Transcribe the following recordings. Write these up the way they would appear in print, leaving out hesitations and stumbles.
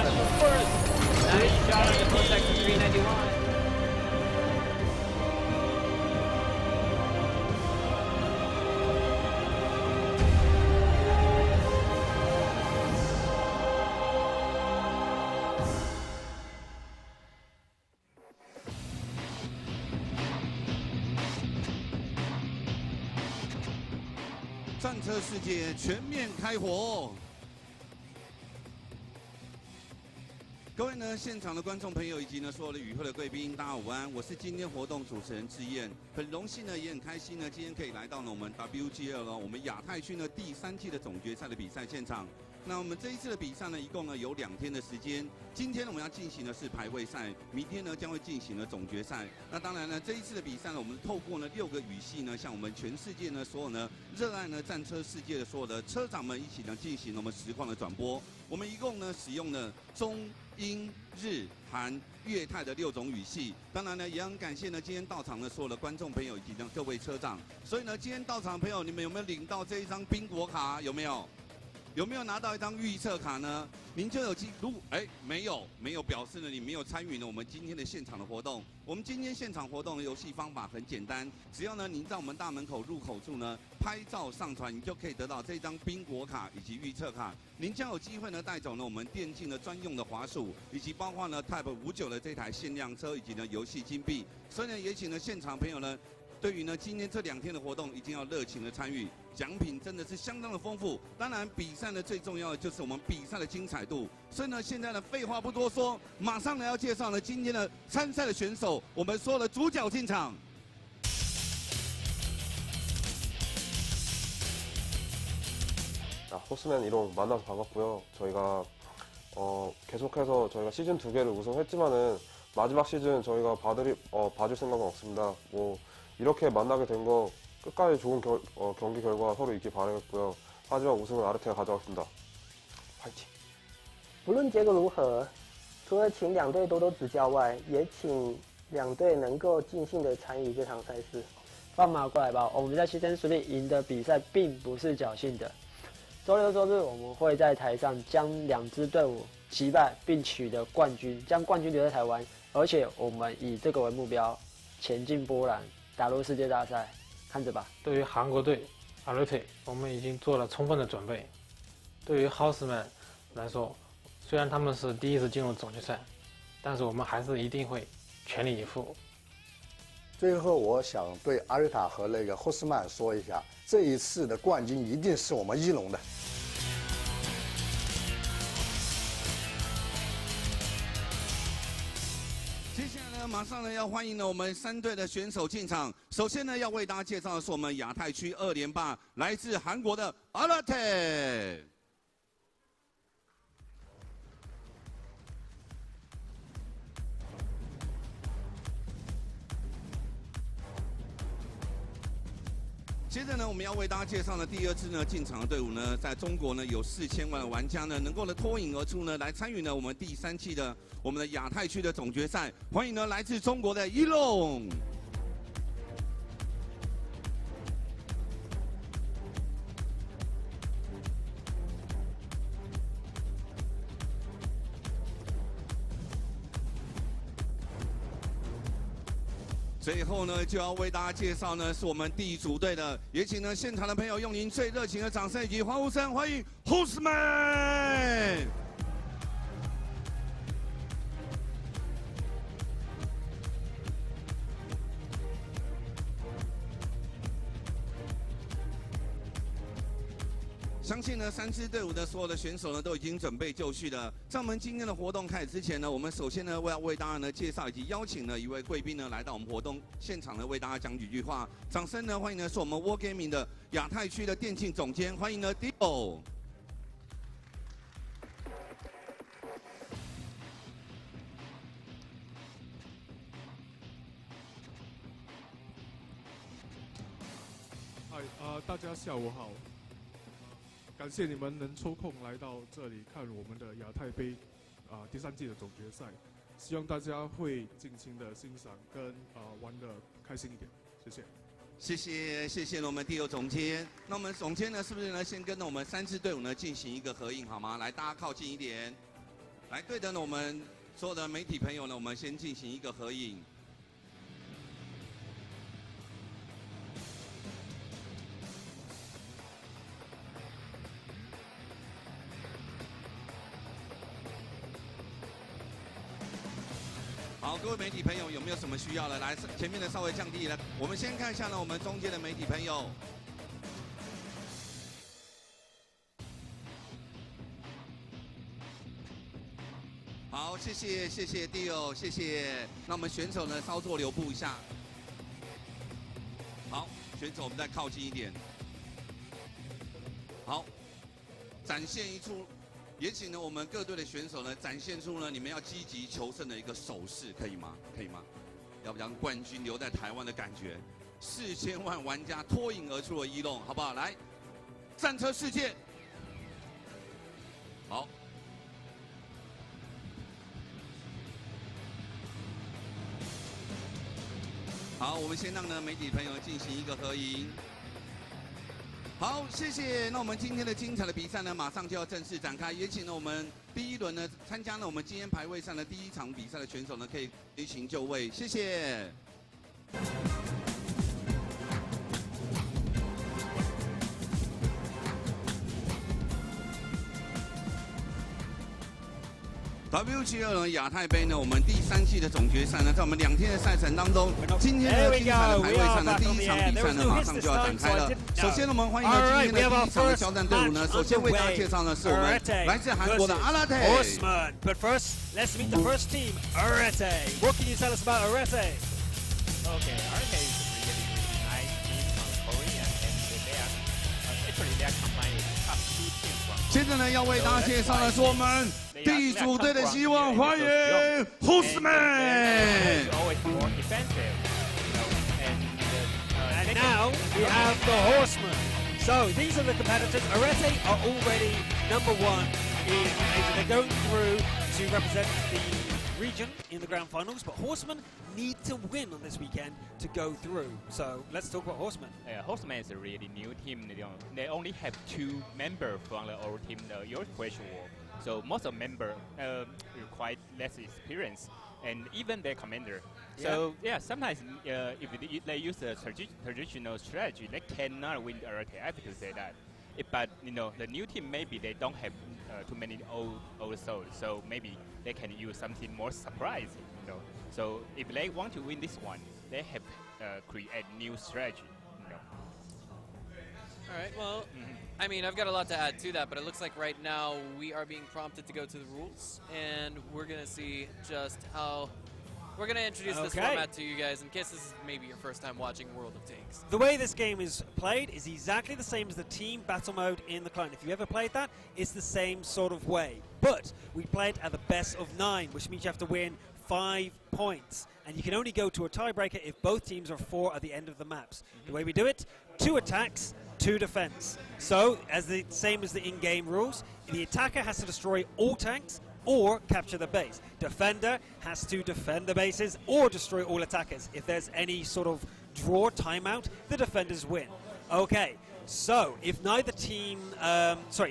Nice shot on the full section 391.战车世界全面开火！各位呢，现场的观众朋友以及呢所有的与会的贵宾，大家午安！我是今天活动主持人志燕，很荣幸呢，也很开心呢，今天可以来到呢我们 WGL 呢我们亚太区呢第3季的总决赛的比赛现场。那我们这一次的比赛呢，一共呢有2天的时间。今天呢我们要进行的是排位赛，明天呢将会进行了总决赛。那当然呢，这一次的比赛呢，我们透过呢6个语系呢，向我们全世界呢所有呢热爱呢战车世界的所有的车长们一起呢进行我们实况的转播。我们一共呢使用了中、英、日、韩、粤、泰的6种语系。当然呢，也很感谢呢今天到场的所有的观众朋友以及呢各位车长。所以呢，今天到场的朋友，你们有没有领到这一张宾果卡？有没有？有没有拿到一张预测卡呢？您就有没有表示呢你没有参与呢我们今天的现场的活动。我们今天现场活动的游戏方法很简单，只要呢您在我们大门口入口处呢拍照上传，你就可以得到这张宾果卡以及预测卡。您将有机会呢带走呢我们电竞的专用的滑鼠，以及包括呢 Type 59的这台限量车以及呢游戏金币。所以呢也请呢现场朋友呢，对于呢今天这2天的活动一定要热情的参与，奖品真的是相当的丰富。当然比赛呢最重要的就是我们比赛的精彩度。所以呢现在呢废话不多说，马上呢要介绍呢今天的参赛的选手，我们所有的主角进场。호스맨 이동 만나서 반갑고요. 저희가 계속해서 저희가 시즌 2개를 우승했지만은 마지막 시즌 저희가 봐줄 생각은 없습니다. 뭐 이렇게 만나게 된 거 끝까지 좋은 경기 결과 서로 있길 바라겠고요. 하지만 우승은 아르테가 가져가겠습니다. 화이팅! 不论结果如何，除了请2队多多指教外，也请2队能够尽兴的参与这场赛事。放马过来吧！我们在西城实力赢的比赛并不是侥幸的。周6、周日我们会在台上将2支队伍击败，并取得冠军，将冠军留在台湾。而且我们以这个为目标，前进波兰，打入世界大赛。看着吧。对于韩国队 ARETE， 我们已经做了充分的准备。对于 Horsemen 来说，虽然他们是第一次进入总决赛，但是我们还是一定会全力以赴。最后，我想对阿瑞塔和那个霍斯曼说一下，这一次的冠军一定是我们一龙的。接下来呢，马上呢要欢迎呢我们3队的选手进场。首先呢，要为大家介绍的是我们亚太区2连霸，来自韩国的 ARETE。接着呢，我们要为大家介绍呢第2支呢进场的队伍呢，在中国呢有4000万的玩家呢，能够呢脱颖而出呢，来参与呢我们第3期的我们的亚太区的总决赛。欢迎呢来自中国的一龙。最后呢，就要为大家介绍呢，是我们第1组队的，也请呢现场的朋友用您最热情的掌声以及欢呼声，欢迎 Horsemen。相信呢，3支队伍的所有的选手呢，都已经准备就绪了。在我们今天的活动开始之前呢，我们首先呢，要为大家呢介绍以及邀请呢一位贵宾呢来到我们活动现场呢，为大家讲几句话。掌声呢，欢迎呢是我们 Wargaming 的亚太区的电竞总监，欢迎呢 Dio。嗨，大家下午好。感谢你们能抽空来到这里看我们的亚太杯第3季的总决赛，希望大家会尽情的欣赏跟玩的开心一点，谢谢。谢谢我们第6总监。那我们总监呢，是不是呢先跟我们3支队伍呢进行一个合影好吗？来，大家靠近一点。来，对着呢我们所有的媒体朋友呢，我们先进行一个合影。好，各位媒体朋友，有没有什么需要的？来，前面的稍微降低了。我们先看一下呢，我们中间的媒体朋友。好，谢谢谢谢 Dio， 谢谢。那我们选手呢，稍作留步一下。好，选手我们再靠近一点。好，展现一出。也请呢我们各队的选手呢展现出呢你们要积极求胜的一个手势，可以吗？可以吗？要不让冠军留在台湾的感觉，4000万玩家脱颖而出的一龙，好不好？来，战车世界，好。好，我们先让呢媒体朋友进行一个合影。好，谢谢。那我们今天的精彩的比赛呢，马上就要正式展开。也请呢我们第一轮呢参加呢我们今天排位上的第一场比赛的选手呢，可以移行就位，谢谢。WGL 呢亚太杯呢，我们第3季的总决赛呢，在我们2天的赛程当中，今天呢精彩的排位上的第一场比赛呢，马上就要展开了。首先呢，我们欢迎呢今天的第一场的交战队伍呢，首先为大家介绍呢是我们来自韩国的 ARETE。Horsemen. But first, let's meet the first team, ARETE. What can you tell us about ARETE? Okay, ARETE is a really nice team from Korea, and they are actually they are combining top 2 teams from. 接着呢，要为大家介绍的是我们地主队的希望，欢迎 Horsemen。 Always more defensive, And now we have the Horsemen. So these are the competitors. ARETE are already number 1 in Asia. They're going through to represent the region in the grand finals, but Horsemen need to win on this weekend to go through. So let's talk about Horsemen. Horsemen is a really new team. They only have 2 members from the old team, the Europe Question War. So most of members require less experience, and even their commander. So yeah, sometimes if they use a traditional strategy, they cannot win the ARETE. I have to say that. But the new team maybe they don't have too many old souls, so maybe they can use something more surprising. So if they want to win this one, they have create new strategy. All right, well, I mean, I've got a lot to add to that, but it looks like right now we are being prompted to go to the rules, and we're going to see just how... We're going to introduce this format to you guys in case this is maybe your first time watching World of Tanks. The way this game is played is exactly the same as the team battle mode in the client. If you ever played that, it's the same sort of way. But we play it at the best of 9, which means you have to win 5 points. And you can only go to a tiebreaker if both teams are 4 at the end of the maps. The way we do it, 2 attacks, 2 defense. So, as the same as the in-game rules, the attacker has to destroy all tanks or capture the base. Defender has to defend the bases or destroy all attackers. If there's any sort of draw timeout, the defenders win. Okay, so if neither team,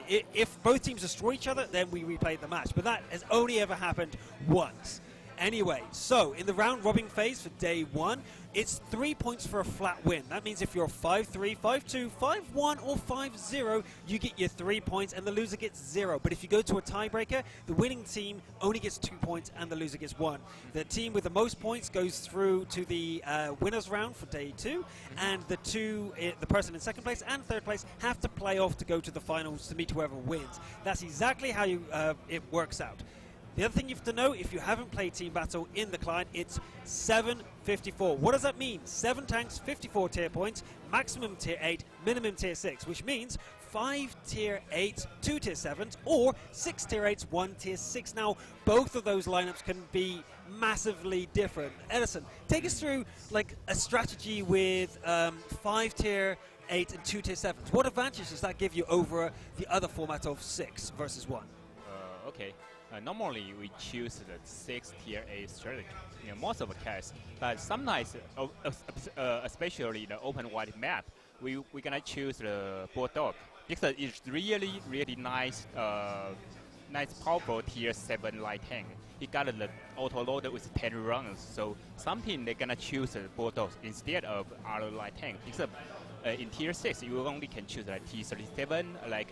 if both teams destroy each other, then we replay the match. But that has only ever happened once. Anyway, so in the round robin phase for day 1, it's 3 points for a flat win. That means if you're 5-3, 5-2, 5-1, or 5-0, you get your 3 points and the loser gets 0. But if you go to a tiebreaker, the winning team only gets 2 points and the loser gets 1. The team with the most points goes through to the winners round for day 2, and the person in second place and third place have to play off to go to the finals to meet whoever wins. That's exactly how it works out. The other thing you have to know, if you haven't played Team Battle in the client, it's 754. What does that mean? 7 tanks, 54 tier points, maximum tier 8, minimum tier 6, which means 5 tier 8s, 2 tier 7s, or 6 tier 8s, 1 tier 6. Now, both of those lineups can be massively different. Edison, take us through like a strategy with 5 tier 8 and 2 tier 7s. What advantage does that give you over the other format of 6 versus 1? Okay. Normally, we choose the 6 tier A strategy, most of the cases. But sometimes, especially the open wide map, we're gonna choose the bulldog because it's really nice nice powerful tier 7 light tank. He got the auto loader with 10 rounds, so some team they're gonna choose Bulldogs instead of other light tank. Because in tier 6 you only can choose like T37, like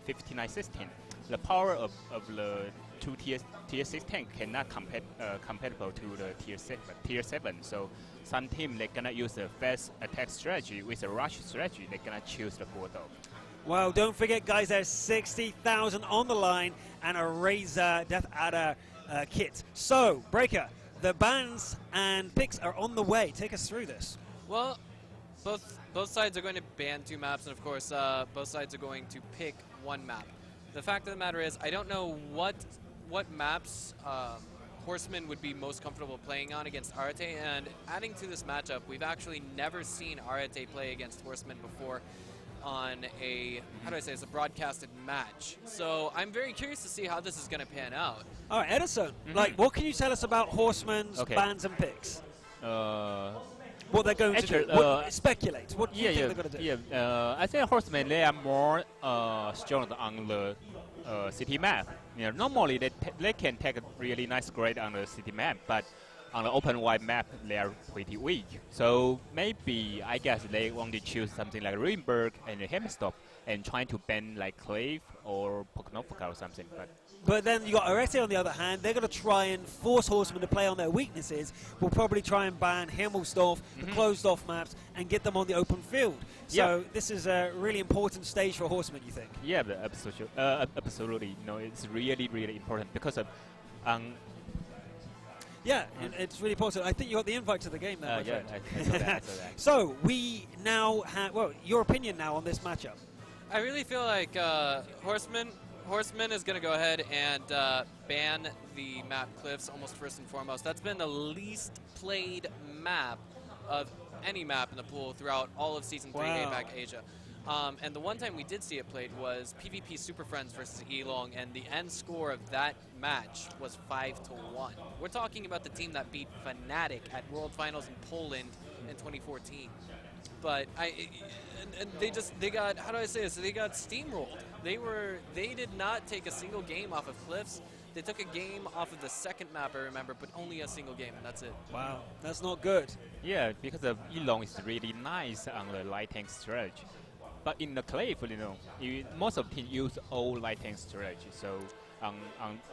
5916. The power of the two tier 6 tank cannot compatible to the tier 7. So some team they're gonna use a fast attack strategy with a rush strategy. They're gonna choose the Bulldog. Well, don't forget, guys, there's 60,000 on the line and a Razor Death Adder kit. So, Breaker, the bans and picks are on the way. Take us through this. Well, both sides are going to ban 2 maps, and of course, both sides are going to pick 1 map. The fact of the matter is, I don't know what maps Horsemen would be most comfortable playing on against ARETE, and adding to this matchup, we've actually never seen ARETE play against Horsemen before on a, it's a broadcasted match. So I'm very curious to see how this is going to pan out. All right, Edison, like, what can you tell us about Horsemen's bans and picks? What they're going to do? Speculate. What do you think they're going to do? Yeah, I think Horsemen, they are more strong on the city map. You know, normally they can take a really nice grade on the city map, but on the open wide map, they are pretty weak. So maybe, I guess, they want to choose something like Ruinberg and Hemstop and trying to ban like Clave or Poknovka or something. But then you got ARETE on the other hand. They're going to try and force Horsemen to play on their weaknesses. We'll probably try and ban Himmelsdorf, the closed-off maps, and get them on the open field. So this is a really important stage for Horsemen, you think? Yeah, absolutely. No, it's really, really important because of it's really important. I think you got the invite to the game there, my friend. I saw that. So we now have, well, your opinion now on this matchup. I really feel like Horseman is going to go ahead and ban the map Cliffs almost first and foremost. That's been the least played map of any map in the pool throughout all of Season 3 APAC-ASIA. And the one time we did see it played was PvP Super Friends versus Elong, and the end score of that match was 5-1. We're talking about the team that beat Fnatic at World Finals in Poland in 2014. But they got, how do I say this? They got steamrolled. They did not take a single game off of Cliffs. They took a game off of the second map, I remember, but only a single game, and that's it. Wow, that's not good. Yeah, because of Elong is really nice on the light tank strategy. But in the Clave, most of the team use old light tank strategy. So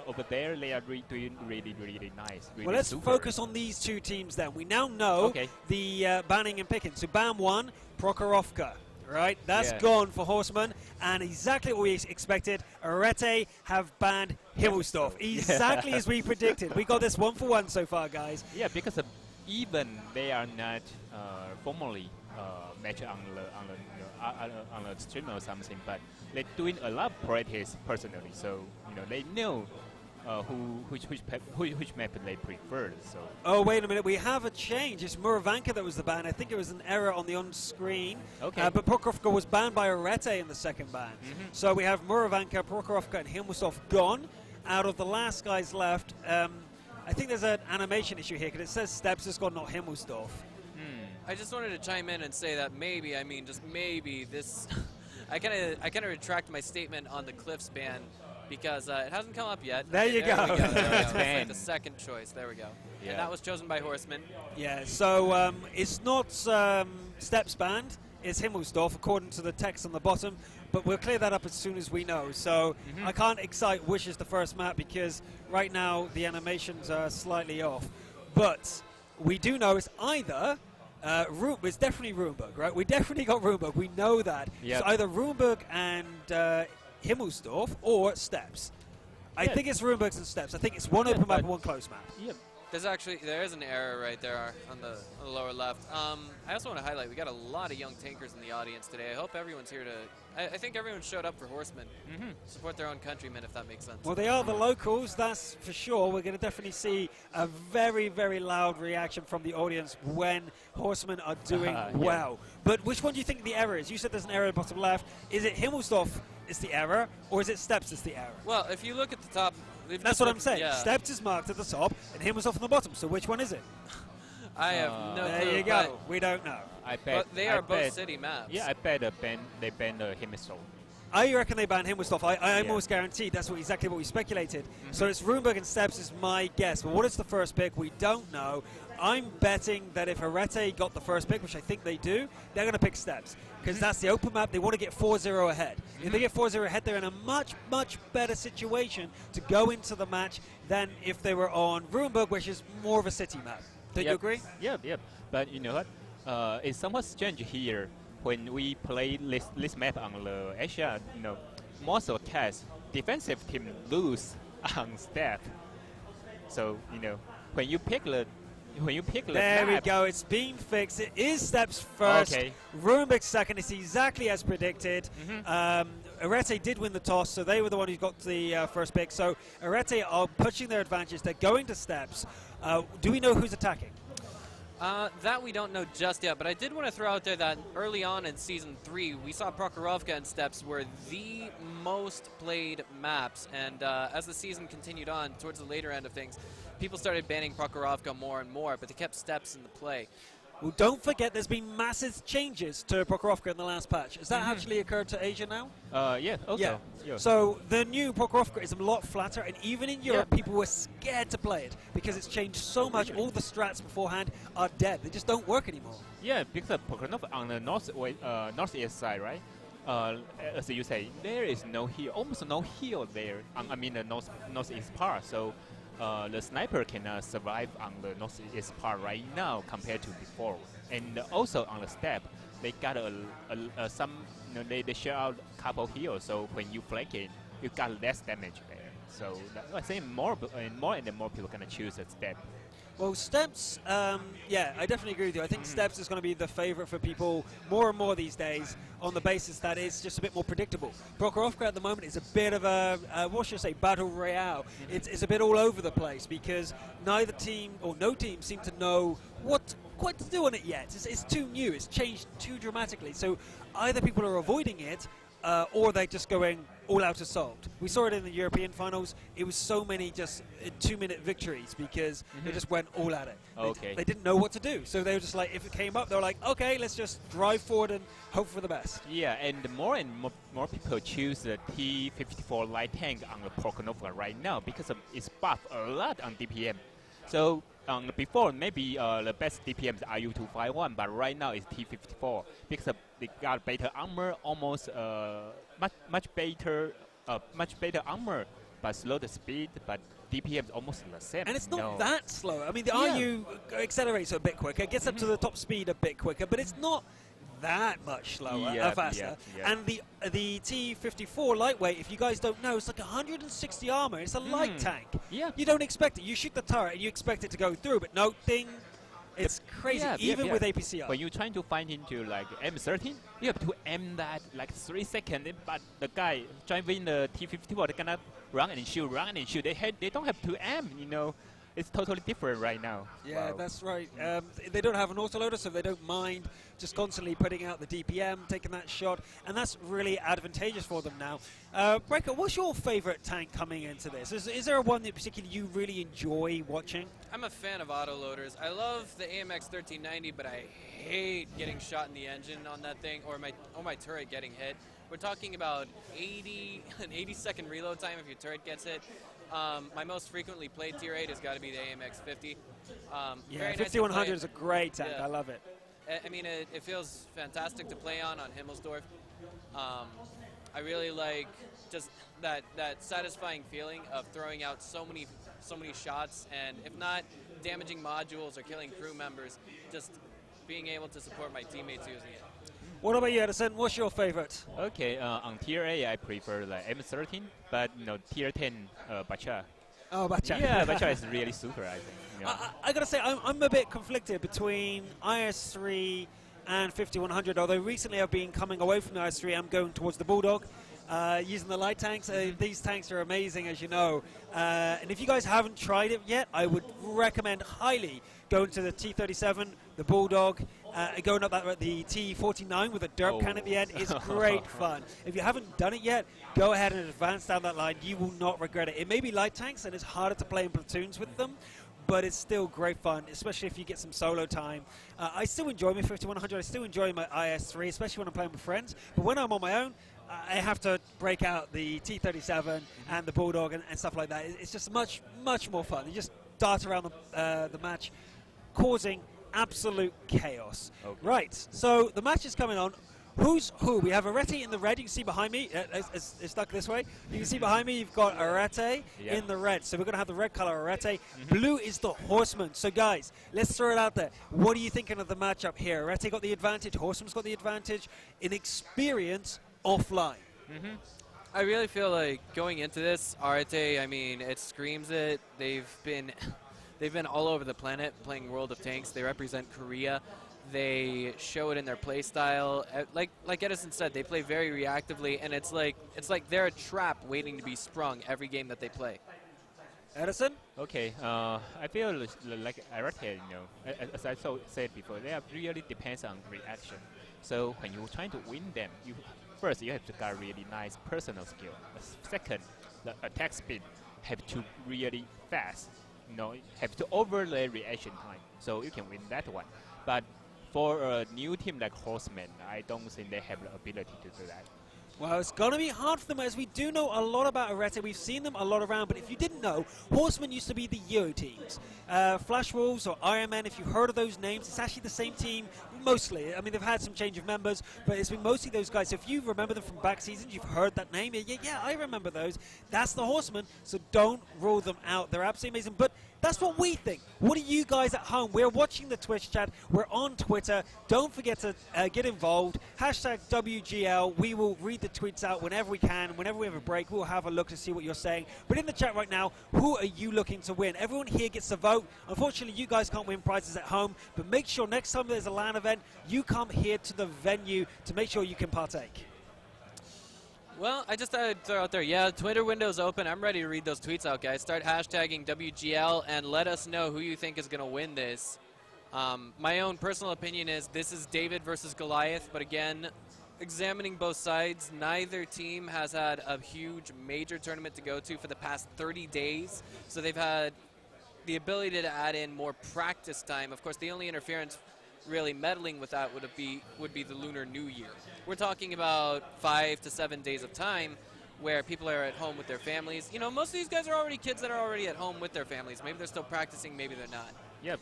over there, they are doing really, really nice. Really let's focus on these two teams then. We now know the banning and picking. So ban 1, Prokhorovka, right? That's gone for Horsemen, and exactly what we expected. ARETE have banned Himmelsdorf, exactly as we predicted. We got this 1-for-1 so far, guys. Yeah, because even they are not formally match on the stream or something, but they're doing a lot of practice personally, so they know which map they prefer. So. Oh, wait a minute, we have a change. It's Muravanka that was the ban. I think it was an error on the on-screen. Okay. But Prokhorovka was banned by ARETE in the second ban. So we have Muravanka, Prokhorovka, and Himmelsdorf gone. Out of the last guys left, I think there's an animation issue here because it says Steps has gone, not Himmelsdorf. I just wanted to chime in and say that maybe, just maybe this, I kind of retract my statement on the Cliffs ban because it hasn't come up yet. There you go. It's like the second choice. There we go. Yeah. And that was chosen by Horsemen. Yeah. So it's not Steps banned. It's Himmelsdorf according to the text on the bottom. But we'll clear that up as soon as we know. So I can't excite Wish as the first map because right now the animations are slightly off. But we do know it's either. It's definitely Ruinberg, right? We definitely got Ruinberg. We know that. Yep. So either Ruinberg and Himmelsdorf or Steps. I think it's Ruinberg and Steps. I think it's one open map and one closed map. Yep. There is an error right there on the lower left. I also want to highlight we got a lot of young tankers in the audience today. I hope everyone's here to. I think everyone showed up for Horsemen. Support their own countrymen, if that makes sense. Well, they are the locals, that's for sure. We're going to definitely see a very, very loud reaction from the audience when Horsemen are doing well. But which one do you think the error is? You said there's an error at the bottom left. Is it Himmelsdorf is the error, or is it Steps is the error? Well, if you look at the top. That's what I'm saying. Yeah. Steps is marked at the top, and Himmelsdorf on the bottom. So which one is it? I have no clue. There you go. We don't know. But they are both city maps. Yeah, I bet they ban the Himmelsdorf. I reckon they ban him with stuff. I'm Yeah. almost guaranteed that's exactly what we speculated. So it's Ruinberg and Steps is my guess. But what is the first pick? We don't know. I'm betting that if ARETE got the first pick, which I think they do, they're going to pick Steps. Because that's the open map. They want to get 4-0 ahead. If they get 4-0 ahead, they're in a much, much better situation to go into the match than if they were on Ruinberg, which is more of a city map. Don't you agree? Yep. But you know what? It's somewhat strange here. When we play this map on the Asia, most of the case, defensive team lose on step. So when you pick the there map, we go. It's been fixed. It is Steps first. Okay. Ruinberg second. It's exactly as predicted. ARETE did win the toss, so they were the one who got the first pick. So ARETE are pushing their advantage. They're going to Steps. Do we know who's attacking? That we don't know just yet, but I did want to throw out there that early on in Season 3, we saw Prokhorovka and Steps were the most played maps, and as the season continued on, towards the later end of things, people started banning Prokhorovka more and more, but they kept Steps in the play. Well, don't forget there's been massive changes to Prokhorovka in the last patch. Has that actually occurred to Asia now? Yeah, also. Yeah. So the new Prokhorovka is a lot flatter, and even in Europe, people were scared to play it because it's changed so much. All the strats beforehand are dead. They just don't work anymore. Yeah, because Prokhorovka on the northeast side, right? As you say, there is no heal, almost no heal there. I mean the northeast part. So the sniper cannot survive on the northeast part right now compared to before. And also on the step, they got some. They share out a couple heals. So when you flank it, you got less damage there. So I think more and more people gonna choose a step. Well, Steps, yeah, I definitely agree with you. I think Steps is going to be the favorite for people more and more these days on the basis that it's just a bit more predictable. Prokhorovka at the moment is a bit of a, what should I say, battle royale. It's a bit all over the place because neither team or no team seem to know what quite to do on it yet. It's too new. It's changed too dramatically. So either people are avoiding it or they're just going all-out assault. We saw it in the European finals. It was so many just 2-minute victories because they just went all at it. They didn't know what to do. So they were just like, if it came up, they were like, okay, let's just drive forward and hope for the best. Yeah, and more more people choose the T-54 light tank on the Prokhorovka right now because it's buffed a lot on DPM. So before, maybe the best DPM is RU-251, but right now it's T-54 because they got better armor, almost much better armor, but slow the speed, but DPM is almost the same. And it's not that slow. I mean, the RU accelerates a bit quicker, gets up to the top speed a bit quicker, but it's not that much slower, faster. And the T-54 lightweight, if you guys don't know, it's like 160 armor. It's a light tank. Yeah. You don't expect it. You shoot the turret and you expect it to go through, but no, ding. It's crazy, even with APCR. When you're trying to find into like M13, you have to aim that like 3 seconds, but the guy driving the T-54, they cannot run and shoot. They don't have to aim, It's totally different right now. Yeah, that's right. They don't have an autoloader, so they don't mind just constantly putting out the DPM, taking that shot, and that's really advantageous for them now. Breaker, what's your favorite tank coming into this? Is there one that particularly you really enjoy watching? I'm a fan of autoloaders. I love the AMX 1390, but I hate getting shot in the engine on that thing, or my turret getting hit. We're talking about an 80-second reload time if your turret gets hit. My most frequently played tier 8 has got to be the AMX 50. Yeah, 5100 is a great tank. I love it. I mean, it feels fantastic to play on Himmelsdorf. I really like just that satisfying feeling of throwing out so many shots, and if not damaging modules or killing crew members, just being able to support my teammates using it. What about you, Edison? What's your favorite? Okay, on tier A, I prefer the M13, but tier 10, Bacha. Oh, Bacha. Yeah, Bacha is really super, I think. I gotta say, I'm a bit conflicted between IS-3 and 5100, although recently I've been coming away from the IS-3, I'm going towards the Bulldog. Using the light tanks. These tanks are amazing, as you know. And if you guys haven't tried it yet, I would recommend highly going to the T-37, the Bulldog, going up the T-49 with a derp can at the end. It's great fun. If you haven't done it yet, go ahead and advance down that line. You will not regret it. It may be light tanks, and it's harder to play in platoons with them, but it's still great fun, especially if you get some solo time. I still enjoy my 5100. I still enjoy my IS-3, especially when I'm playing with friends. But when I'm on my own, I have to break out the T-37 and the Bulldog and stuff like that. It's just much more fun. You just dart around the match, causing absolute chaos. Okay. Right, so the match is coming on. Who's who? We have ARETE in the red. You can see behind me. It's stuck this way. You can see behind me you've got ARETE in the red. So we're going to have the red color ARETE. Blue is the Horsemen. So guys, let's throw it out there. What are you thinking of the matchup here? ARETE got the advantage. Horsemen's got the advantage in experience offline. I really feel like going into this, ARETE, I mean, it screams it. They've been all over the planet playing World of Tanks. They represent Korea. They show it in their play style. Like Edison said, they play very reactively, and it's like they're a trap waiting to be sprung every game that they play. Edison? Okay, I feel like ARETE, as I said before, they really depends on reaction. So when you're trying to win them, first you have to got really nice personal skill. Second, the attack speed have to really fast. Have to overlay reaction time, so you can win that one. But for a new team like Horsemen, I don't think they have the ability to do that. Well, it's going to be hard for them, as we do know a lot about ARETE. We've seen them a lot around, but if you didn't know, Horsemen used to be the Yo teams. Flash Wolves or Iron Man, if you heard of those names, it's actually the same team, mostly. I mean, they've had some change of members, but it's been mostly those guys. So if you remember them from back seasons, you've heard that name. Yeah, I remember those. That's the Horsemen, so don't rule them out. They're absolutely amazing, but that's what we think. What do you guys at home? We're watching the Twitch chat. We're on Twitter. Don't forget to get involved. Hashtag WGL. We will read the tweets out whenever we can. Whenever we have a break, we'll have a look to see what you're saying. But in the chat right now, who are you looking to win? Everyone here gets a vote. Unfortunately, you guys can't win prizes at home. But make sure next time there's a LAN event, you come here to the venue to make sure you can partake. Well, I just thought I'd throw out there, yeah, Twitter window's open. I'm ready to read those tweets out, guys. Start hashtagging WGL and let us know who you think is going to win this. My own personal opinion is this is David versus Goliath, but again, examining both sides, neither team has had a huge major tournament to go to for the past 30 days, so they've had the ability to add in more practice time. Of course, the only interference really meddling with that would be the Lunar New Year. We're talking about 5 to 7 days of time where people are at home with their families. Most of these guys are already kids that are already at home with their families. Maybe they're still practicing, maybe they're not. Yep.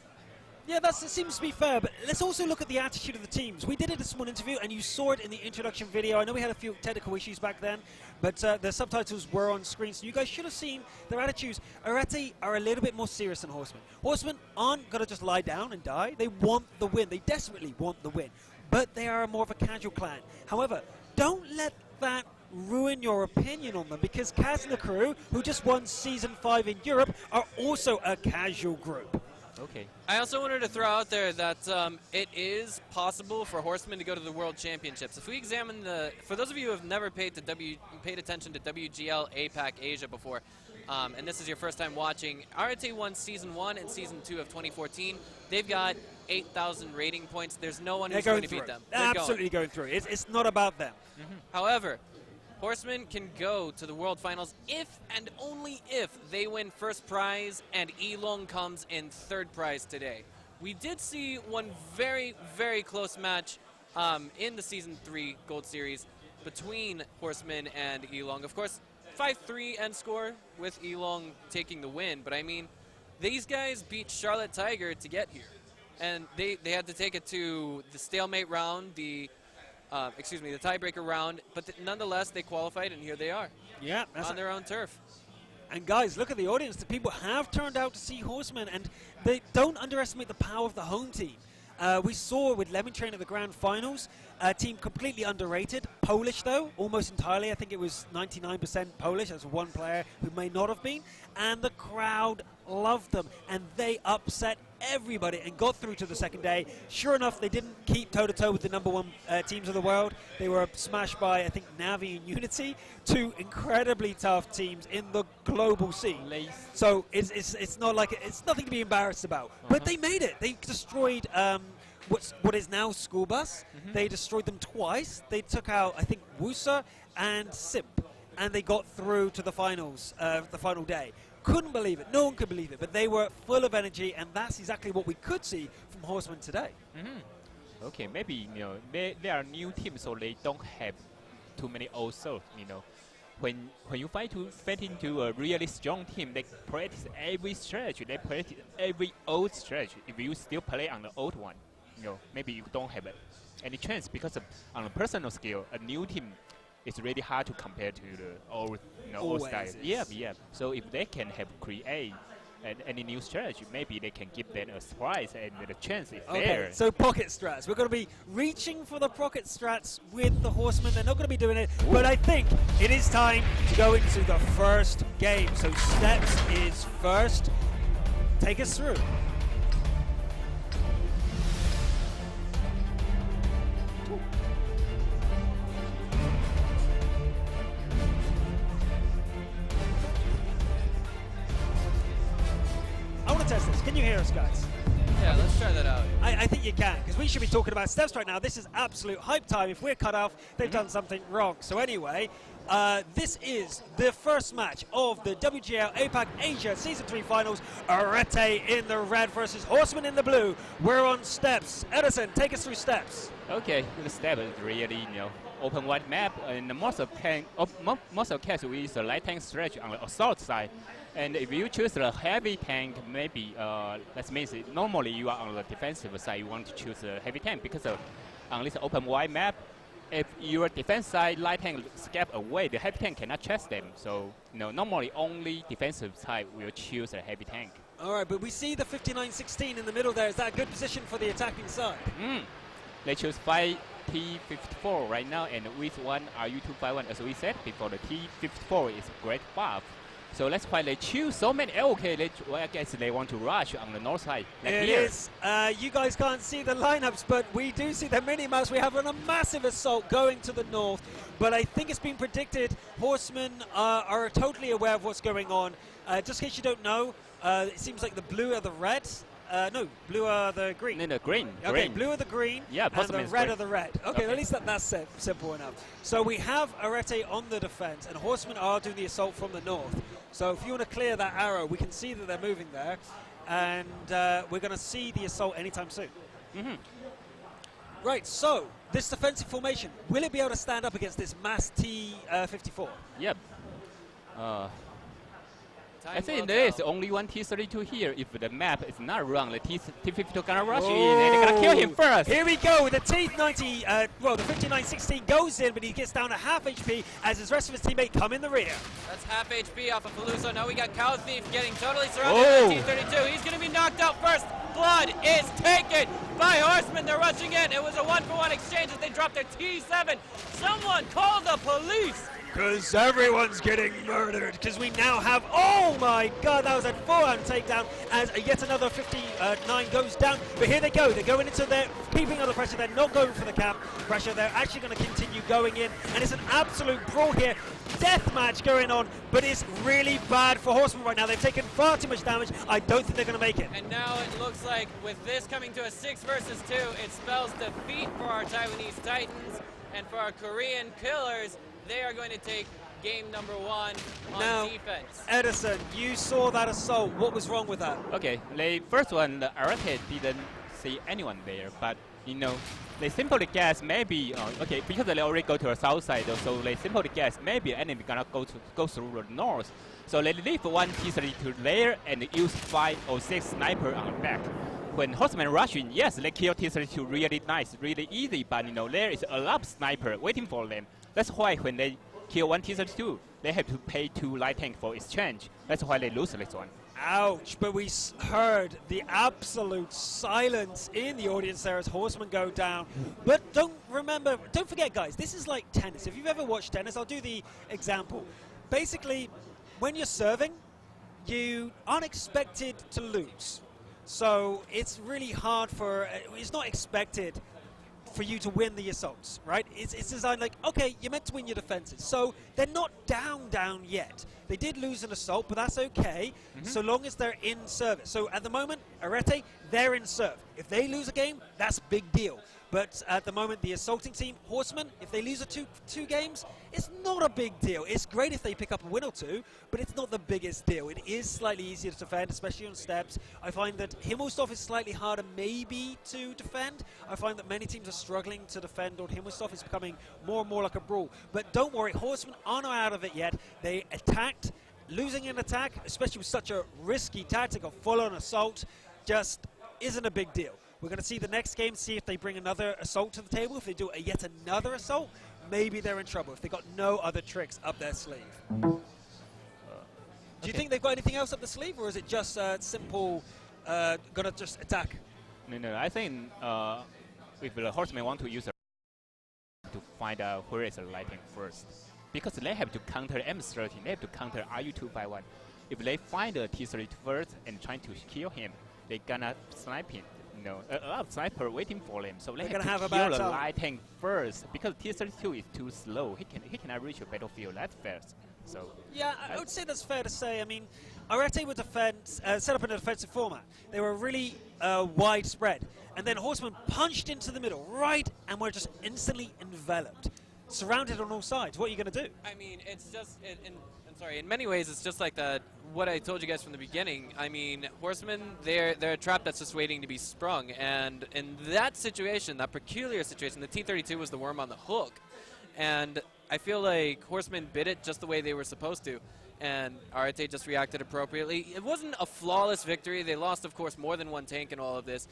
Yeah, that seems to be fair, but let's also look at the attitude of the teams. We did it a small interview, and you saw it in the introduction video. I know we had a few technical issues back then, but the subtitles were on screen, so you guys should have seen their attitudes. ARETE are a little bit more serious than Horsemen. Horsemen aren't going to just lie down and die. They want the win. They desperately want the win, but they are more of a casual clan. However, don't let that ruin your opinion on them, because Kaz and the crew, who just won Season 5 in Europe, are also a casual group. Okay. I also wanted to throw out there that it is possible for Horsemen to go to the World Championships. If we examine for those of you who have never paid attention to WGL APAC-ASIA before, and this is your first time watching, ARETE won Season 1 and Season 2 of 2014. They've got 8,000 rating points. There's no one who's going to beat them. They're absolutely going through. It's not about them. However, Horsemen can go to the World Finals if and only if they win first prize and Elong comes in third prize today. We did see one very, very close match in the Season 3 Gold Series between Horsemen and Elong. Of course, 5-3 end score with Elong taking the win, but I mean, these guys beat Charlotte Tiger to get here. And they had to take it to the stalemate round, the tiebreaker round, but nonetheless, they qualified, and here they are. Yeah, on their own turf. And guys, look at the audience. The people have turned out to see Horsemen, and they don't underestimate the power of the home team. We saw with Lemon Train at the Grand Finals, a team completely underrated. Polish, though, almost entirely. I think it was 99% Polish. That's one player who may not have been. And the crowd loved them, and they upset everybody and got through to the second day. Sure enough, they didn't keep toe-to-toe with the #1 teams of the world. They were smashed by, I think, Navi and Unity, two incredibly tough teams in the global scene. So it's not like it's nothing to be embarrassed about. But they made it. They destroyed what is now School Bus. They destroyed them twice. They took out, I think, Wusa and Simp, and they got through to the finals, the final day. Couldn't believe it. No one could believe it. But they were full of energy, and that's exactly what we could see from Horsemen today. Okay, maybe they are new teams, so they don't have too many old souls. When you fight into a really strong team, they practice every strategy. They practice every old strategy. If you still play on the old one, maybe you don't have any chance because on a personal skill, a new team it's really hard to compare to the old, old style. Yeah. So if they can create any new strategy, maybe they can give them a surprise and the chance is there. So pocket strats. We're going to be reaching for the pocket strats with the Horsemen. They're not going to be doing it, but I think it is time to go into the first game. So Steps is first. Take us through. I want to test this. Can you hear us, guys? Yeah, let's try that out. I think you can, because we should be talking about Steps right now. This is absolute hype time. If we're cut off, they've done something wrong. So anyway, this is the first match of the WGL APAC-ASIA Season 3 Finals. ARETE in the red versus Horsemen in the blue. We're on Steps. Edison, take us through Steps. Okay, the Step is really, open wide map, and most of cases we use the light tank strategy on the assault side. And if you choose the heavy tank, maybe that means normally you are on the defensive side. You want to choose a heavy tank because on this open wide map, if your defense side light tank escape away, the heavy tank cannot chase them. So normally only defensive side will choose a heavy tank. All right, but we see the 59-16 in the middle there. Is that a good position for the attacking side? They choose 5 T54 right now, and with one RU251, as we said before, the T54 is great buff. So that's why they choose so many. Okay, I guess they want to rush on the north side. Like it here. Is. You guys can't see the lineups, but we do see the mini-maps. We have a massive assault going to the north, but I think it's been predicted. Horsemen are totally aware of what's going on. Just in case you don't know, it seems like the blue are the red. No, blue are the green. No, green. Okay, green. Blue are the green, yeah, and the red are the red. Okay, at least that's simple enough. So we have ARETE on the defense, and Horsemen are doing the assault from the north. So if you want to clear that arrow, we can see that they're moving there, and we're going to see the assault anytime soon. Right, so this defensive formation, will it be able to stand up against this mass T54? Yep. I think there is only one T32 here. If the map is not wrong, the T52 gonna rush in and they're gonna kill him first. Here we go. The T90, well, the 59-16 goes in, but he gets down to half HP as his rest of his teammate come in the rear. That's half HP off of Faluso. Now we got Cow Thief getting totally surrounded by T32. He's gonna be knocked out first. Blood is taken by Horsemen. They're rushing in. It was a 1-for-1 exchange as they dropped their T7. Someone call the police. Because everyone's getting murdered. Because we now have, oh my god, that was a 4-hand takedown as yet another 59 goes down. But here they go. They're going into their, keeping under pressure. They're not going for the camp pressure. They're actually going to continue going in. And it's an absolute brawl here. Death match going on, but it's really bad for Horsemen right now. They've taken far too much damage. I don't think they're going to make it. And now it looks like with this coming to a 6 versus 2, it spells defeat for our Taiwanese Titans and for our Korean Killers. They are going to take game number 1 on defense. Edison, you saw that assault. What was wrong with that? Okay, the first one, the ARETE didn't see anyone there, but they simply guess maybe okay, because they already go to the south side, so they simply guess maybe enemy gonna go through the north. So they leave one T32 there and use 5 or 6 sniper on the back. When Horsemen rush in, yes, they kill T32 really nice, really easy, but there is a lot of sniper waiting for them. That's why when they kill one T32, they have to pay 2 light tank for exchange. That's why they lose this one. Ouch, but we heard the absolute silence in the audience there as Horsemen go down. But don't forget guys, this is like tennis. If you've ever watched tennis, I'll do the example. Basically, when you're serving, you aren't expected to lose. So it's really hard it's not expected for you to win the assaults, right? It's designed like, okay, you're meant to win your defenses. So they're not down yet. They did lose an assault, but that's okay, so long as they're in service. So at the moment, ARETE, they're in serve. If they lose a game, that's a big deal. But at the moment, the assaulting team, Horsemen, if they lose two games, it's not a big deal. It's great if they pick up a win or two, but it's not the biggest deal. It is slightly easier to defend, especially on steps. I find that Himmelstoff is slightly harder maybe to defend. I find that many teams are struggling to defend on Himmelstoff. It's becoming more and more like a brawl. But don't worry, Horsemen aren't out of it yet. They attacked. Losing an attack, especially with such a risky tactic of full-on assault, just isn't a big deal. We're going to see the next game, see if they bring another assault to the table. If they do yet another assault, maybe they're in trouble if they got no other tricks up their sleeve. Do you think they've got anything else up the sleeve, or is it just simple, gonna just attack? No, I think if the Horsemen want to use to find out where is the lighting first, because they have to counter M13, they have to counter RU251. If they find the T32 first and trying to kill him, they're gonna snipe him. A sniper waiting for them, so they have to kill the light tank first, because T32 is too slow. He cannot reach a battlefield that fast. So yeah, I would say that's fair to say. I mean, ARETE would set up in a defensive format. They were really widespread, and then Horsemen punched into the middle, right, and were just instantly enveloped, surrounded on all sides. What are you going to do? I mean, it's just in many ways, it's just like that. What I told you guys from the beginning. I mean, Horsemen, they're a trap that's just waiting to be sprung. And in that situation, that peculiar situation, the T-32 was the worm on the hook. And I feel like Horsemen bit it just the way they were supposed to. And ARETE just reacted appropriately. It wasn't a flawless victory. They lost, of course, more than one tank in all of this.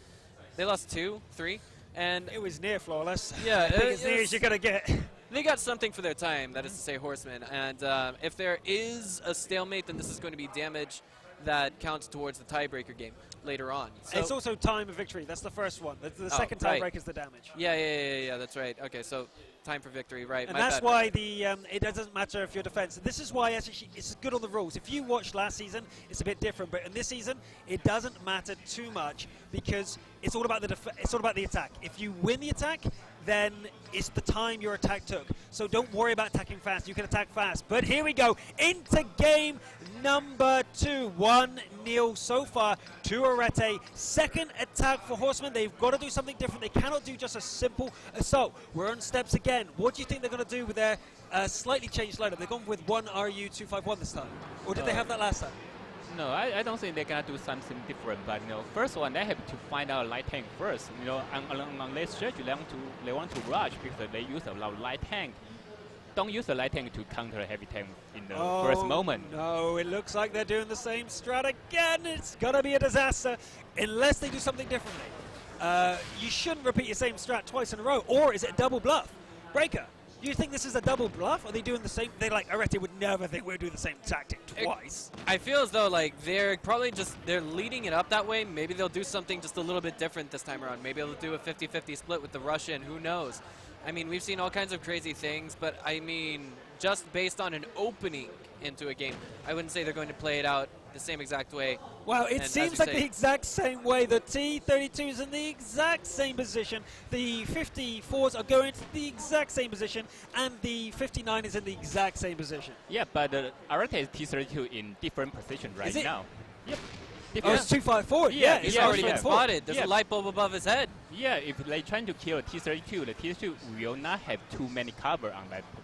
They lost 2, 3. And it was near flawless. Yeah, as near as you're going to get. They got something for their time, that is to say Horsemen. And if there is a stalemate, then this is going to be damage that counts towards the tiebreaker game later on. So it's also time of victory. That's the first one. The second tiebreaker is the damage. Yeah, that's right. Okay, so time for victory, right. And that's why it doesn't matter if you're defense. This is why actually it's good on the rules. If you watched last season, it's a bit different. But in this season, it doesn't matter too much because it's all about the attack. If you win the attack, then it's the time your attack took. So don't worry about attacking fast. You can attack fast. But here we go into game number 2. 1-0 so far to ARETE. Second attack for Horsemen. They've got to do something different. They cannot do just a simple assault. We're on steps again. What do you think they're going to do with their slightly changed lineup? They've gone with one RU251 this time. Or did they have that last time? No, I don't think they're gonna do something different. But first one, they have to find out light tank first. On their strategy, they want to rush because they use a lot of light tank. Don't use the light tank to counter heavy tank in the first moment. No, it looks like they're doing the same strat again. It's gonna be a disaster unless they do something differently. You shouldn't repeat your same strat twice in a row. Or is it a double bluff? Breaker, do you think this is a double bluff? Are they doing the same? They ARETE would never think we'd do the same tactic twice. I feel as though they're probably they're leading it up that way. Maybe they'll do something just a little bit different this time around. Maybe they'll do a 50-50 split with the Russian. Who knows? I mean, we've seen all kinds of crazy things, but I mean, just based on an opening into a game, I wouldn't say they're going to play it out the same exact way. Well, it seems like the exact same way. The T-32 is in the exact same position. The 54s are going to the exact same position, and the 59 is in the exact same position. Yeah, but ARETE is T-32 in different position right now. Yep. Oh, it's 254. Yeah, he's already been spotted. There's a light bulb above his head. Yeah, if they're trying to kill T-32, the T-32 will not have too many cover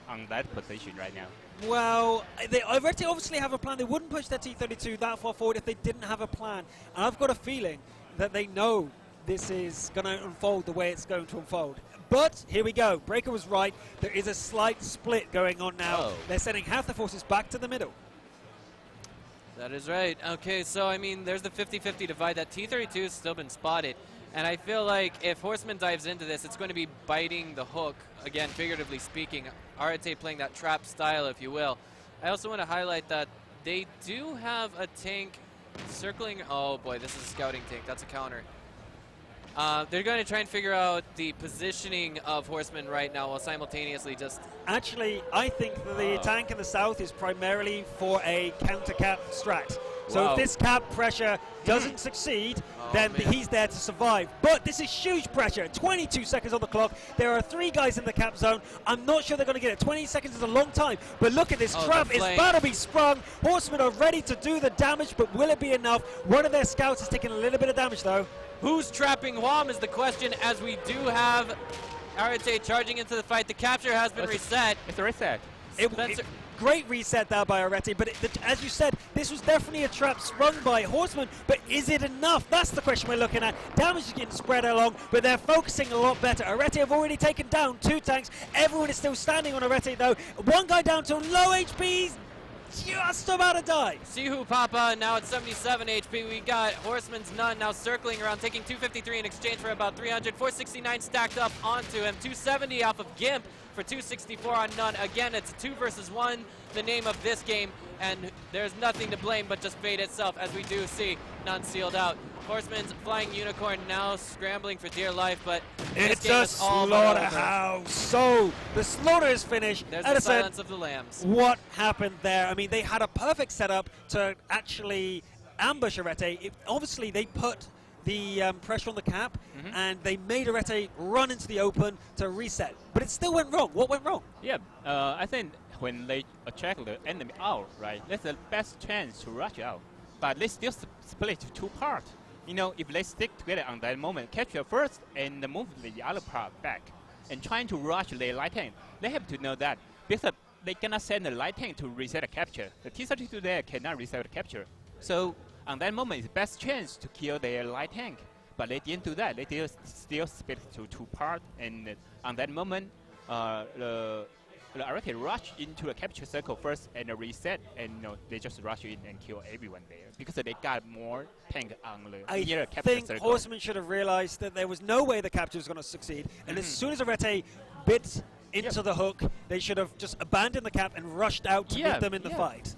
on that position right now. Well, they already obviously have a plan. They wouldn't push their T-32 that far forward if they didn't have a plan. And I've got a feeling that they know this is going to unfold the way it's going to unfold. But here we go. Breaker was right. There is a slight split going on now. Oh. They're sending half the forces back to the middle. That is right. Okay, so I mean, there's the 50-50 divide. That T-32 has still been spotted. And I feel like if Horseman dives into this, it's going to be biting the hook, again, figuratively speaking. ARETE playing that trap style, if you will. I also want to highlight that they do have a tank circling. Oh boy, this is a scouting tank. That's a counter. They're going to try and figure out the positioning of Horsemen right now while simultaneously just... Actually, I think that the tank in the south is primarily for a counter-cap strat. So Wow. if this cap pressure doesn't succeed, then man. he's there to survive. But this is huge pressure. 22 seconds on the clock. There are 3 guys in the cap zone. I'm not sure they're going to get it. 20 seconds is a long time. But look at this Oh, trap. the It's flame. about to be sprung. Horsemen are ready to do the damage, but will it be enough? One of their scouts is taking a little bit of damage, though. Who's trapping Huam is the question, as we do have ARETE charging into the fight. The capture has been reset. It's a reset. Spencer- Great reset there by ARETE, but as you said, this was definitely a trap sprung by Horsemen, but is it enough? That's the question we're looking at. Damage is getting spread along, but they're focusing a lot better. ARETE have already taken down 2 tanks. Everyone is still standing on ARETE, though. One guy down to low HP, just about to die. Sihu Papa now at 77 HP. We got Horseman's Nun now circling around, taking 253 in exchange for about 300. 469 stacked up onto him. 270 off of Gimp for 264 on Nun. Again, it's a 2 versus 1, the name of this game, and there's nothing to blame but just fate itself, as we do see Nun sealed out. Horseman's Flying Unicorn now scrambling for dear life, but this It's game a is all but over. slaughterhouse. So the slaughter is finished. There's As the I said, silence of the lambs. what happened there? I mean, they had a perfect setup to actually ambush ARETE. Obviously, they put the pressure on the cap, and they made ARETE run into the open to reset. But it still went wrong. What went wrong? Yeah, I think when they attack the enemy out, right, that's the best chance to rush out. But they still split to 2 parts. You know, if they stick together on that moment, capture first and move the other part back, and trying to rush the light tank, they have to know that because they cannot send the light tank to reset a capture. The T-32 there cannot reset a capture. So on that moment, it's the best chance to kill their light tank. But they didn't do that. They still split to 2 parts, and on that moment, the ARETE rush into a capture circle first and reset, and they just rush in and kill everyone there because they got more tank on the near I capture think circle. Horsemen should have realized that there was no way the capture was going to succeed. And as soon as ARETE bit into the hook, they should have just abandoned the cap and rushed out to meet them in the fight.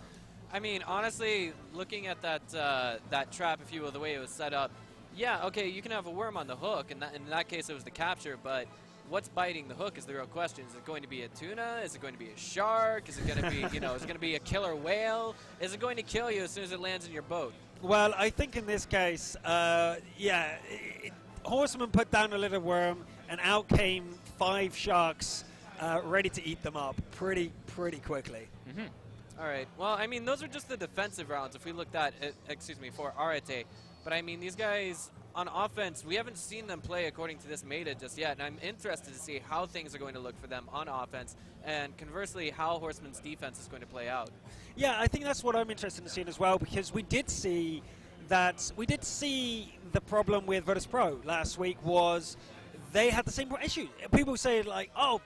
I mean, honestly, looking at that trap, if you will, the way it was set up, yeah, okay, you can have a worm on the hook, and in that case it was the capture, but what's biting the hook is the real question. Is it going to be a tuna? Is it going to be a shark? Is it going to be, is it going to be a killer whale? Is it going to kill you as soon as it lands in your boat? Well, I think in this case, Horsemen put down a little worm, and out came 5 sharks ready to eat them up pretty quickly. All right. Well, I mean, those are just the defensive rounds. If we looked at, for ARETE, but I mean, these guys on offense, we haven't seen them play according to this meta just yet, and I'm interested to see how things are going to look for them on offense, and conversely, how Horseman's defense is going to play out. Yeah, I think that's what I'm interested in seeing as well, because we did see the problem with Virtus Pro last week was they had the same issue. People say like, oh,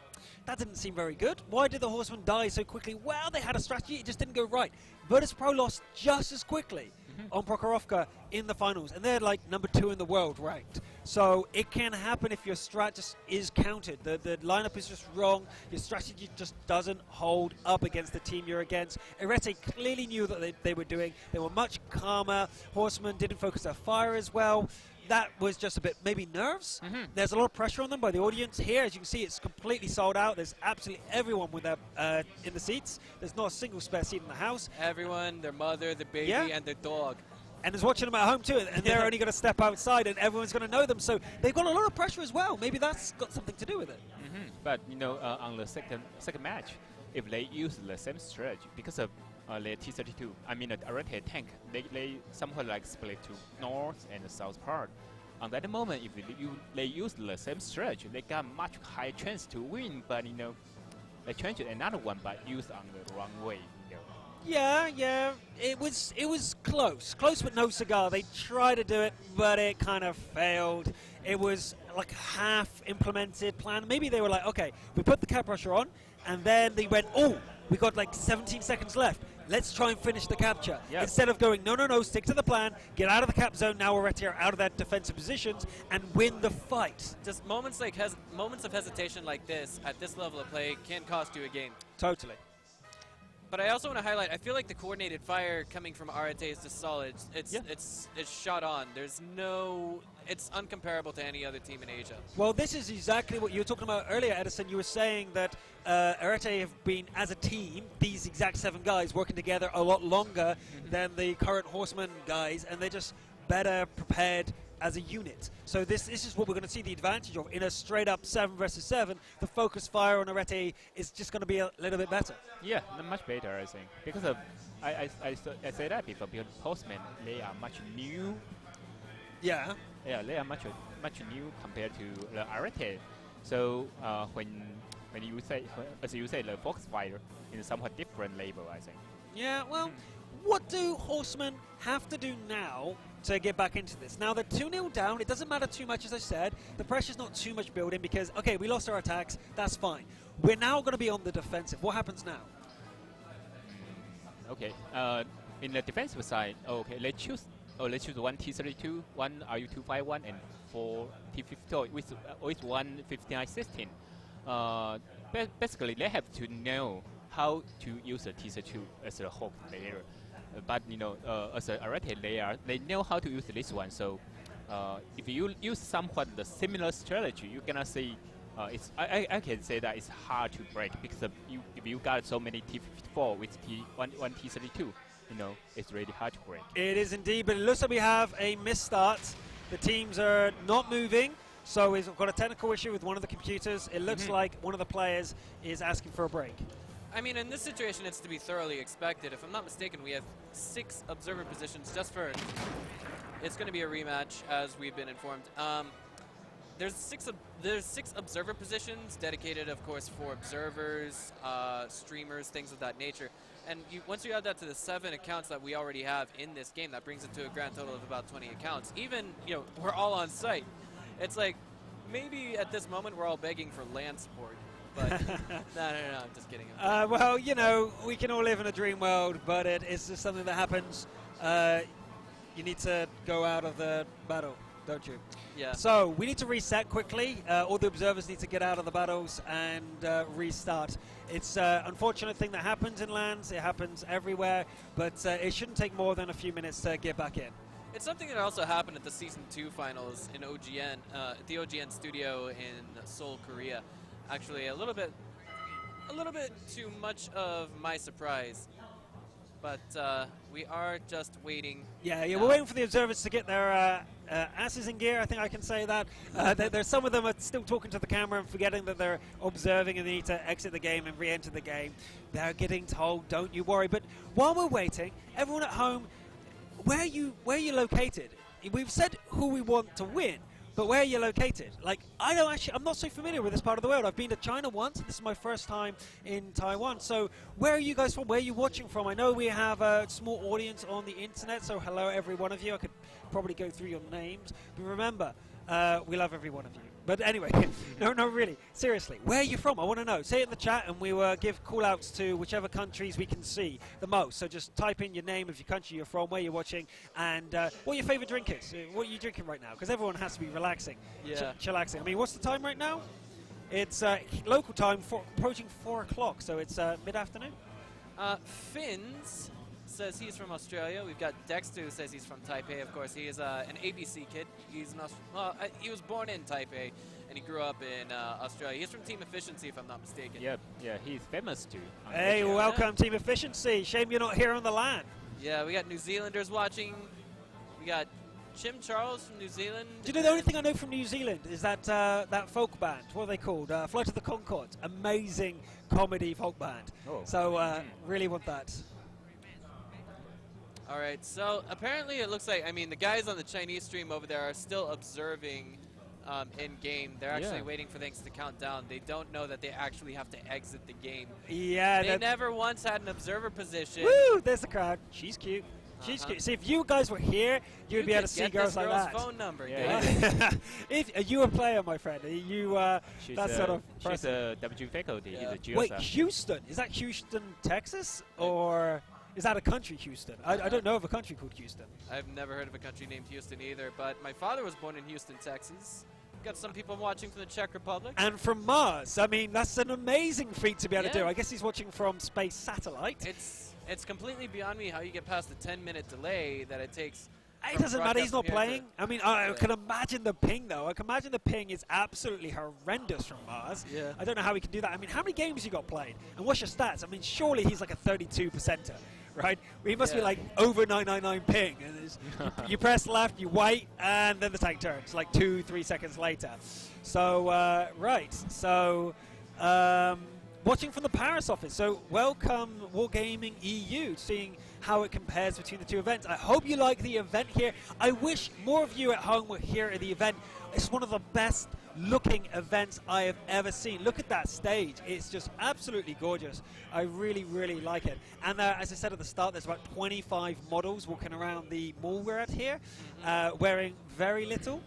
that didn't seem very good. Why did the Horsemen die so quickly? Well, they had a strategy, it just didn't go right. Virtus Pro lost just as quickly on Prokhorovka in the finals, and they're like number 2 in the world ranked. So it can happen if your strat just is countered. The lineup is just wrong. Your strategy just doesn't hold up against the team you're against. ARETE clearly knew that they were doing. They were much calmer. Horsemen didn't focus their fire as well. That was just a bit maybe nerves. There's a lot of pressure on them by the audience here. As you can see, it's completely sold out. There's absolutely everyone with their in the seats. There's not a single spare seat in the house. Everyone, their mother, the baby, and their dog. And is watching them at home too, and they're only going to step outside, and everyone's going to know them. So they've got a lot of pressure as well. Maybe that's got something to do with it. But on the second match, if they use the same strategy because of the T-32, I mean the ARETE tank, they somehow like split to north and the south part. On that moment, if they use the same strategy, they got much higher chance to win. But they changed another one, but used on the wrong way. Yeah, it was close but no cigar. They tried to do it, but it kind of failed. It was like a half implemented plan. Maybe they were like, okay, we put the cap pressure on, and then they went, oh, we got like 17 seconds left. Let's try and finish the capture. Yep. Instead of going, no, stick to the plan, get out of the cap zone, now we're out of their defensive positions, and win the fight. Just moments of hesitation like this, at this level of play, can cost you a game. Totally. But I also want to highlight, I feel like the coordinated fire coming from ARETE is just solid. It's shot on. There's no, it's uncomparable to any other team in Asia. Well, this is exactly what you were talking about earlier, Edison. You were saying that ARETE have been, as a team, these exact 7 guys working together a lot longer than the current Horsemen guys, and they're just better prepared as a unit. So this is what we're going to see the advantage of. In a straight-up 7 versus 7, the focus fire on ARETE is just going to be a little bit better. Yeah, much better, I think. Because of, I said that before, because Horsemen, they are much new. Yeah. Yeah, they are much new compared to the ARETE. So when you say, as you say, the Foxfire is a somewhat different label, I think. Yeah, well, what do Horsemen have to do now to get back into this? Now they're 2-0 down. It doesn't matter too much, as I said. The pressure's not too much building because, okay, we lost our attacks. That's fine. We're now going to be on the defensive. What happens now? Okay. In the defensive side, okay, let's choose one T32, one RU251, and 4 T50 with one 5916. Basically, they have to know how to use a T32 as a Hawk layer. But as a ARETE layer, they know how to use this one. So if you use somewhat the similar strategy, you're gonna see. I can say that it's hard to break because if you got so many T54 with one T32, it's really hard to break. It is indeed, but it looks like we have a misstart. The teams are not moving, so we've got a technical issue with one of the computers. It looks like one of the players is asking for a break. I mean, in this situation, it's to be thoroughly expected. If I'm not mistaken, we have 6 observer positions just for... It's going to be a rematch, as we've been informed. There's 6 observer positions dedicated, of course, for observers, streamers, things of that nature. And once you add that to the 7 accounts that we already have in this game, that brings it to a grand total of about 20 accounts. Even, we're all on site. It's like, maybe at this moment we're all begging for LAN support. But no, I'm just kidding. Well, we can all live in a dream world, but it's just something that happens. You need to go out of the battle, don't you? Yeah. So we need to reset quickly. All the observers need to get out of the battles and restart. It's an unfortunate thing that happens in LANs. It happens everywhere, but it shouldn't take more than a few minutes to get back in. It's something that also happened at the Season 2 finals in OGN, at the OGN studio in Seoul, Korea. Actually, a little bit too much of my surprise, but we are just waiting. Yeah, we're waiting for the observers to get their asses in gear. I think I can say that. There's some of them are still talking to the camera and forgetting that they're observing and they need to exit the game and re-enter the game. They're getting told, "Don't you worry." But while we're waiting, everyone at home, where are you located? We've said who we want to win. But where are you located? Like, I'm not so familiar with this part of the world. I've been to China once. This is my first time in Taiwan. So where are you guys from? Where are you watching from? I know we have a small audience on the internet, so hello every one of you. I could probably go through your names. But remember, we love every one of you. But anyway, no, really. Seriously, where are you from? I want to know. Say it in the chat and we will give call-outs to whichever countries we can see the most. So just type in your name of your country you're from, where you're watching, and what your favorite drink is. What are you drinking right now? Because everyone has to be relaxing, chillaxing. I mean, what's the time right now? It's local time, approaching 4 o'clock, so it's mid-afternoon. Finns says he's from Australia. We've got Dexter who says he's from Taipei. Of course, he is an ABC kid. He's he was born in Taipei, and he grew up in Australia. He's from Team Efficiency, if I'm not mistaken. Yeah, he's famous too. Hey, welcome Team Efficiency. Shame you're not here on the LAN. Yeah, we got New Zealanders watching. We got Jim Charles from New Zealand. Do you know the only thing I know from New Zealand is that that folk band? What are they called? Flight of the Conchords. Amazing comedy folk band. Oh. So really want that. All right, so apparently it looks like, the guys on the Chinese stream over there are still observing in-game. They're actually waiting for things to count down. They don't know that they actually have to exit the game. Yeah. They never once had an observer position. Woo, there's the crowd. She's cute. She's cute. See, if you guys were here, you'd be able to see girls like that. Phone number. Yeah. If you a player, my friend, you that sort of person. She's a WG faculty. Yeah. He's a Wait, Houston? Is that Houston, Texas, or is that a country, Houston? I don't know of a country called Houston. I've never heard of a country named Houston either, but my father was born in Houston, Texas. Got some people watching from the Czech Republic. And from Mars. I mean, that's an amazing feat to be able to do. Yeah. I guess he's watching from space satellite. It's completely beyond me how you get past the 10-minute delay that it takes. It doesn't matter, he's not playing. I mean, I Yeah. can imagine the ping, though. I can imagine the ping is absolutely horrendous from Mars. Yeah. I don't know how he can do that. I mean, how many games you got played? And what's your stats? I mean, surely he's like a 32%er, right? He must be like over 999 ping. And you press left, you wait, and then the tank turns, like 2-3 seconds later. So, right. So, watching from the Paris office. So, welcome Wargaming EU, seeing how it compares between the two events. I hope you like the event here. I wish more of you at home were here at the event. It's one of the best looking events I have ever seen. Look at that stage. It's just absolutely gorgeous. I really, really like it. And as I said at the start, there's about 25 models walking around the mall we're at here, wearing very little,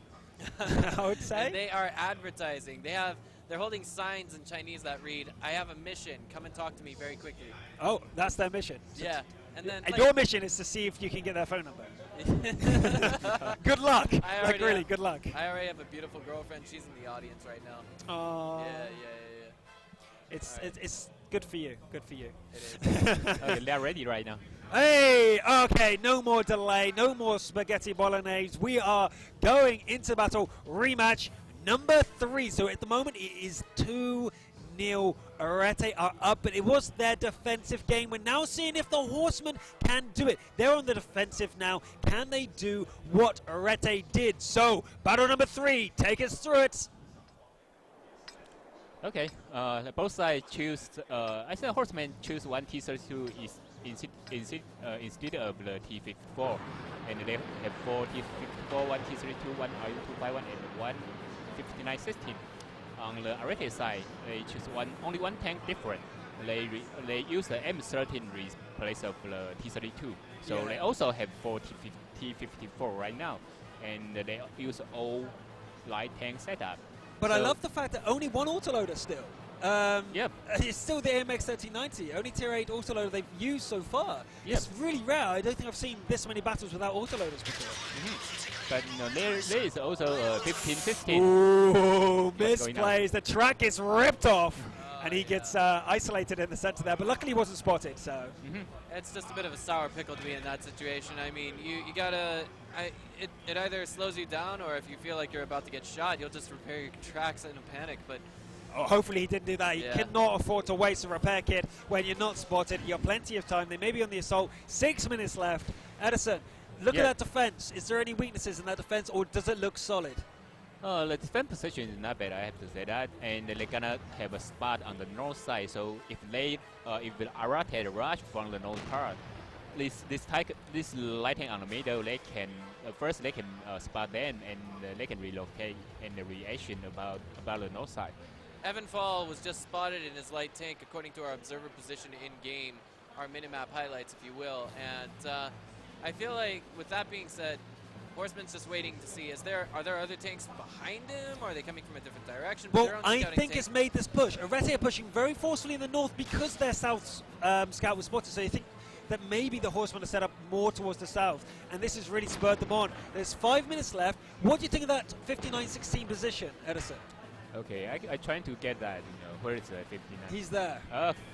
I would say. And they are advertising. They're holding signs in Chinese that read, "I have a mission. Come and talk to me very quickly." Oh, that's their mission. Yeah. And then your mission is to see if you can get their phone number. Good luck. Good luck. I already have a beautiful girlfriend. She's in the audience right now. Oh. Yeah. It's good for you. Good for you. It is. Okay, they're ready right now. Hey, okay, no more delay, no more spaghetti bolognese. We are going into battle rematch number 3. So at the moment it is 2-0. ARETE are up, but it was their defensive game. We're now seeing if the Horsemen can do it. They're on the defensive now. Can they do what ARETE did? So, battle number 3, take us through it. Okay, both sides choose. I think Horsemen choose one T-32 instead of the T-54, and they have 4 T-54, 1 T-32, 1 RU-251, and 1 5916. On the ARETE side, they choose only one tank different. They use the M13 in place of the T-32. So they also have 4 T-54 right now, and they use all light tank setup. But I love the fact that only one autoloader still. Yep. It's still the AMX 1390, only tier 8 autoloader they've used so far. Yep. It's really rare. I don't think I've seen this many battles without autoloaders before. But there is also 15-15. Ooh, misplays. The track gets ripped off, and he gets isolated in the center there. But luckily he wasn't spotted, so. It's just a bit of a sour pickle to be in that situation. I mean, you gotta. It either slows you down, or if you feel like you're about to get shot, you'll just repair your tracks in a panic. But hopefully he didn't do that. You cannot afford to waste a repair kit when you're not spotted. You have plenty of time. They may be on the assault. 6 minutes left. Edison, look at that defense. Is there any weaknesses in that defense, or does it look solid? The defense position is not bad, I have to say that, and they're gonna have a spot on the north side. So if the ARETE rush from the north part, this lighting on the middle, they can first they can spot them, and they can relocate and the reaction about the north side. Evan Fall was just spotted in his light tank according to our observer position in game, our minimap highlights, if you will. And I feel like, with that being said, Horseman's just waiting to see, are there other tanks behind him, or are they coming from a different direction? Well, I think it's made this push. ARETE are pushing very forcefully in the north because their south scout was spotted, so you think that maybe the Horsemen are set up more towards the south, and this has really spurred them on. There's 5 minutes left. What do you think of that 59-16 position, Edison? Okay, I trying to get that, where is the 59? He's there.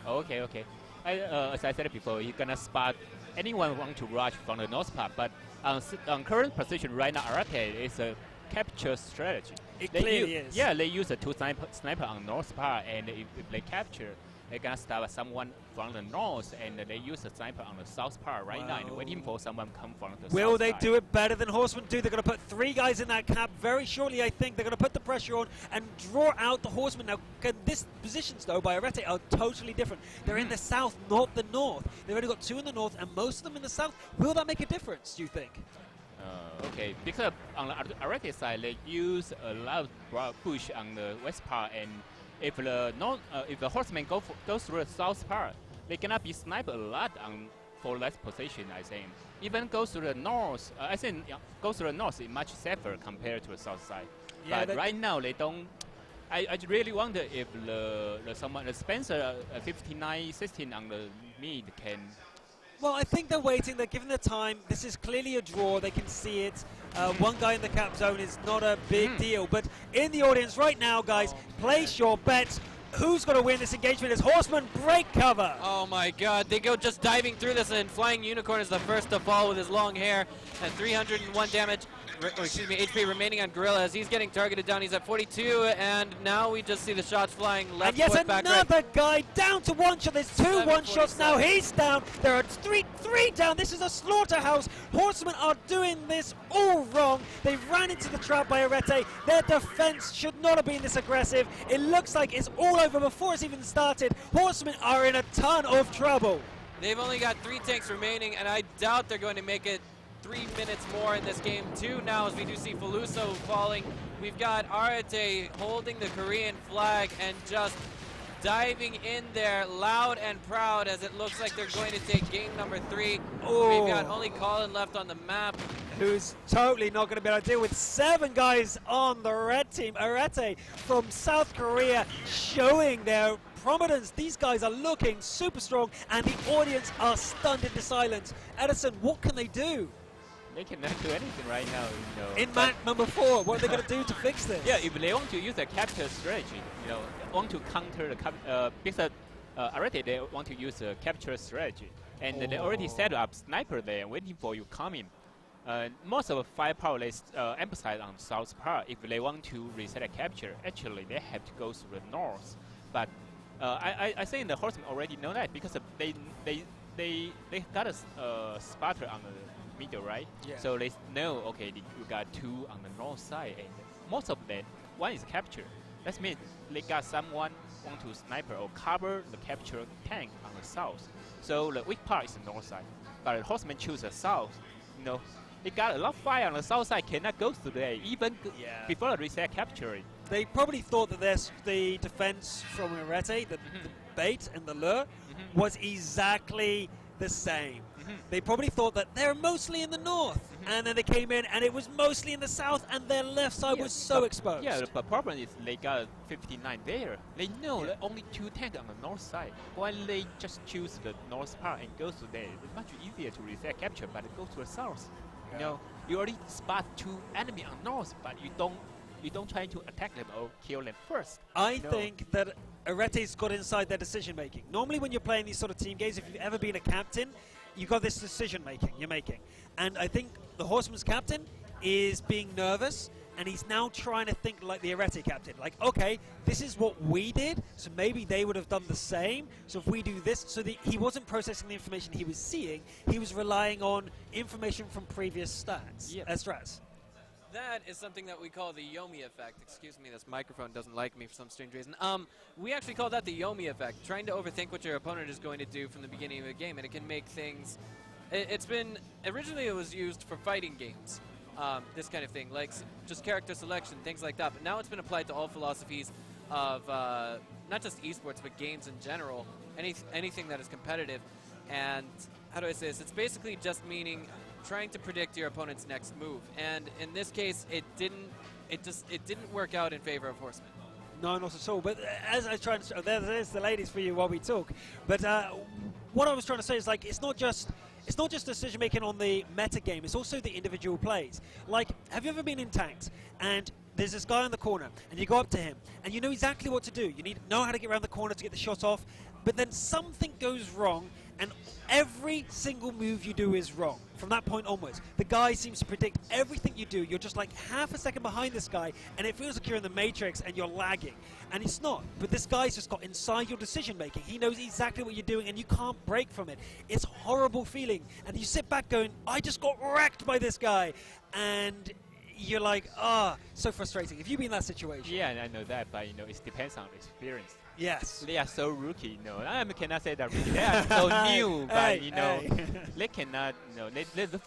Okay. As I said before, you're gonna spot anyone want to rush from the north part, but on current position right now, ARETE is a capture strategy. It clearly is. Yeah, they use a 2 sniper on north part, and if they capture, they're gonna stop someone from the north, and they use a sniper on the south part right now, and waiting for someone come from the south. Will they do it better than Horsemen do? They're going to put 3 guys in that cap very shortly, I think. They're going to put the pressure on and draw out the Horsemen. Now, these positions, though, by ARETE are totally different. They're in the south, not the north. They've only got 2 in the north, and most of them in the south. Will that make a difference, do you think? Okay, because on the ARETE side, they use a lot of push on the west part, and if the Horsemen go through the south part, they cannot be sniped a lot for less position, I think. Even go through the north, I think go through the north is much safer compared to the south side. Yeah, but right now they don't. I really wonder if the Spencer 59-16 on the mid Well, I think they're waiting. They're giving their time. This is clearly a draw. They can see it. One guy in the cap zone is not a big deal. But in the audience right now, guys, place your bets. Who's going to win this engagement? Is Horsemen break cover? Oh my god, they go just diving through this, and Flying Unicorn is the first to fall with his long hair and 301 damage. HP remaining on Gorilla as he's getting targeted down. He's at 42, and now we just see the shots flying left And yes, foot, back right. another guy down to one shot. There's two one-shots now. He's down. There are three down. This is a slaughterhouse. Horsemen are doing this all wrong. They ran into the trap by ARETE. Their defense should not have been this aggressive. It looks like it's all over before it's even started. Horsemen are in a ton of trouble. They've only got 3 tanks remaining, and I doubt they're going to make it 3 minutes more in this game too now, as we do see Faluso falling. We've got ARETE holding the Korean flag and just diving in there loud and proud, as it looks like they're going to take game number 3. Oh. We've got only Colin left on the map. Who's totally not going to be able to deal with 7 guys on the red team. ARETE from South Korea showing their prominence. These guys are looking super strong, and the audience are stunned into silence. Edison, what can they do? They cannot do anything right now, you know. In match number 4, what are they going to do to fix this? Yeah, if they want to use a capture strategy, you know, want to counter the because ARETE, they want to use a capture strategy, and they already set up sniper there waiting for you coming. Most of the firepower they emphasize on south part. If they want to reset a capture, actually they have to go through the north. But I think the Horsemen already know that, because they got a spotter on the middle, right? Yeah. So they know, okay, you got 2 on the north side, and most of them, one is capture. That means they got someone want to sniper or cover the capture tank on the south. So the weak part is the north side, but the Horsemen choose the south. You know, they got a lot of fire on the south side, cannot go through there, even before the reset capture it. They probably thought that the defense from ARETE, the bait and the lure, was exactly the same. They probably thought that they're mostly in the north, and then they came in and it was mostly in the south, and their left side was so exposed. Yeah, the problem is they got 59 there. They know that only 2 tanks on the north side. Why they just choose the north part and go to there? It's much easier to reset capture, but go to the south. You know, you already spot 2 enemy on north, but you don't try to attack them or kill them first. I think that ARETE's got inside their decision making. Normally when you're playing these sort of team games, if you've ever been a captain, you've got this decision making you're making. And I think the Horsemen's captain is being nervous, and he's now trying to think like the ARETE captain. Like, okay, this is what we did, so maybe they would have done the same. So if we do this, so he wasn't processing the information he was seeing, he was relying on information from previous stats. Strats. That is something that we call the Yomi effect. Excuse me, this microphone doesn't like me for some strange reason. We actually call that the Yomi effect, trying to overthink what your opponent is going to do from the beginning of the game, and it can make things... Originally it was used for fighting games, this kind of thing, like just character selection, things like that, but now it's been applied to all philosophies of not just esports, but games in general, anything that is competitive. And how do I say this? It's basically just meaning trying to predict your opponent's next move, and in this case, it didn't work out in favor of Horsemen. No, not at all. But as I try to show, there's the ladies for you while we talk. But what I was trying to say is, like, it's not just decision making on the meta game. It's also the individual plays. Like, have you ever been in tanks and there's this guy in the corner and you go up to him and you know exactly what to do. You need to know how to get around the corner to get the shot off. But then something goes wrong, and every single move you do is wrong. From that point onwards, the guy seems to predict everything you do. You're just like half a second behind this guy, and it feels like you're in the Matrix and you're lagging. And it's not. But this guy's just got inside your decision making. He knows exactly what you're doing, and you can't break from it. It's a horrible feeling. And you sit back going, I just got wrecked by this guy. And you're like, so frustrating. Have you been in that situation? Yeah, I know that, but, you know, it depends on experience. Yes. They are so rookie, you know. I cannot say that rookie. They are so new, but, you know, they cannot, you know,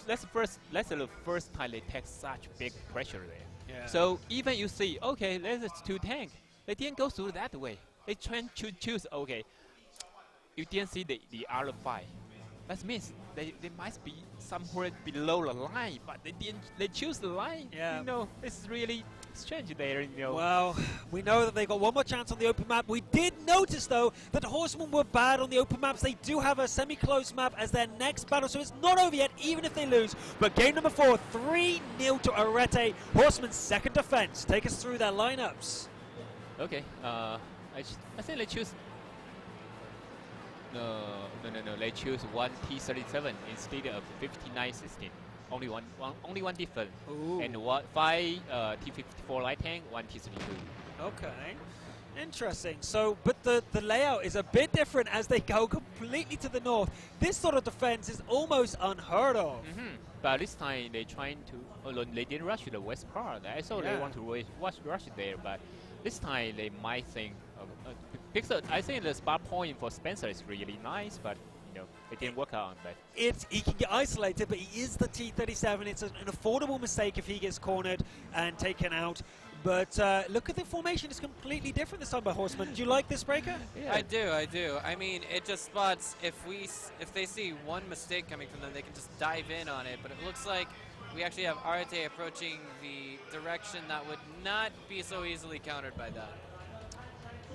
that's the first time they take such big pressure there. Yeah. So even you see, okay, there's 2 tanks. They didn't go through that way. They try to choose, okay, you didn't see the other 5. That means they might be somewhere below the line, but they choose the line. Yeah. You know, it's really strange there. You know. Well, we know that they got one more chance on the open map. We did notice, though, that the Horsemen were bad on the open maps. They do have a semi-closed map as their next battle, so it's not over yet, even if they lose. But game number 4, 3-0 to ARETE. Horsemen's second defense. Take us through their lineups. Okay. I think they choose. No. They choose one T37 instead of 5916. Only one different. Ooh. And 5 T54 light tank, 1 T32. Okay. Interesting. So, but the layout is a bit different as they go completely to the north. This sort of defense is almost unheard of. But this time they trying to. They didn't rush the west part. I saw they want to rush there, but this time they might think. Because I think the spot point for Spencer is really nice, but you know it didn't work out. But he can get isolated, but he is the T37. It's an affordable mistake if he gets cornered and taken out. But look at the formation; it's completely different this time by Horsemen. Do you like this breaker? Yeah. I do. I mean, it just spots if they see one mistake coming from them, they can just dive in on it. But it looks like we actually have ARETE approaching the direction that would not be so easily countered by that.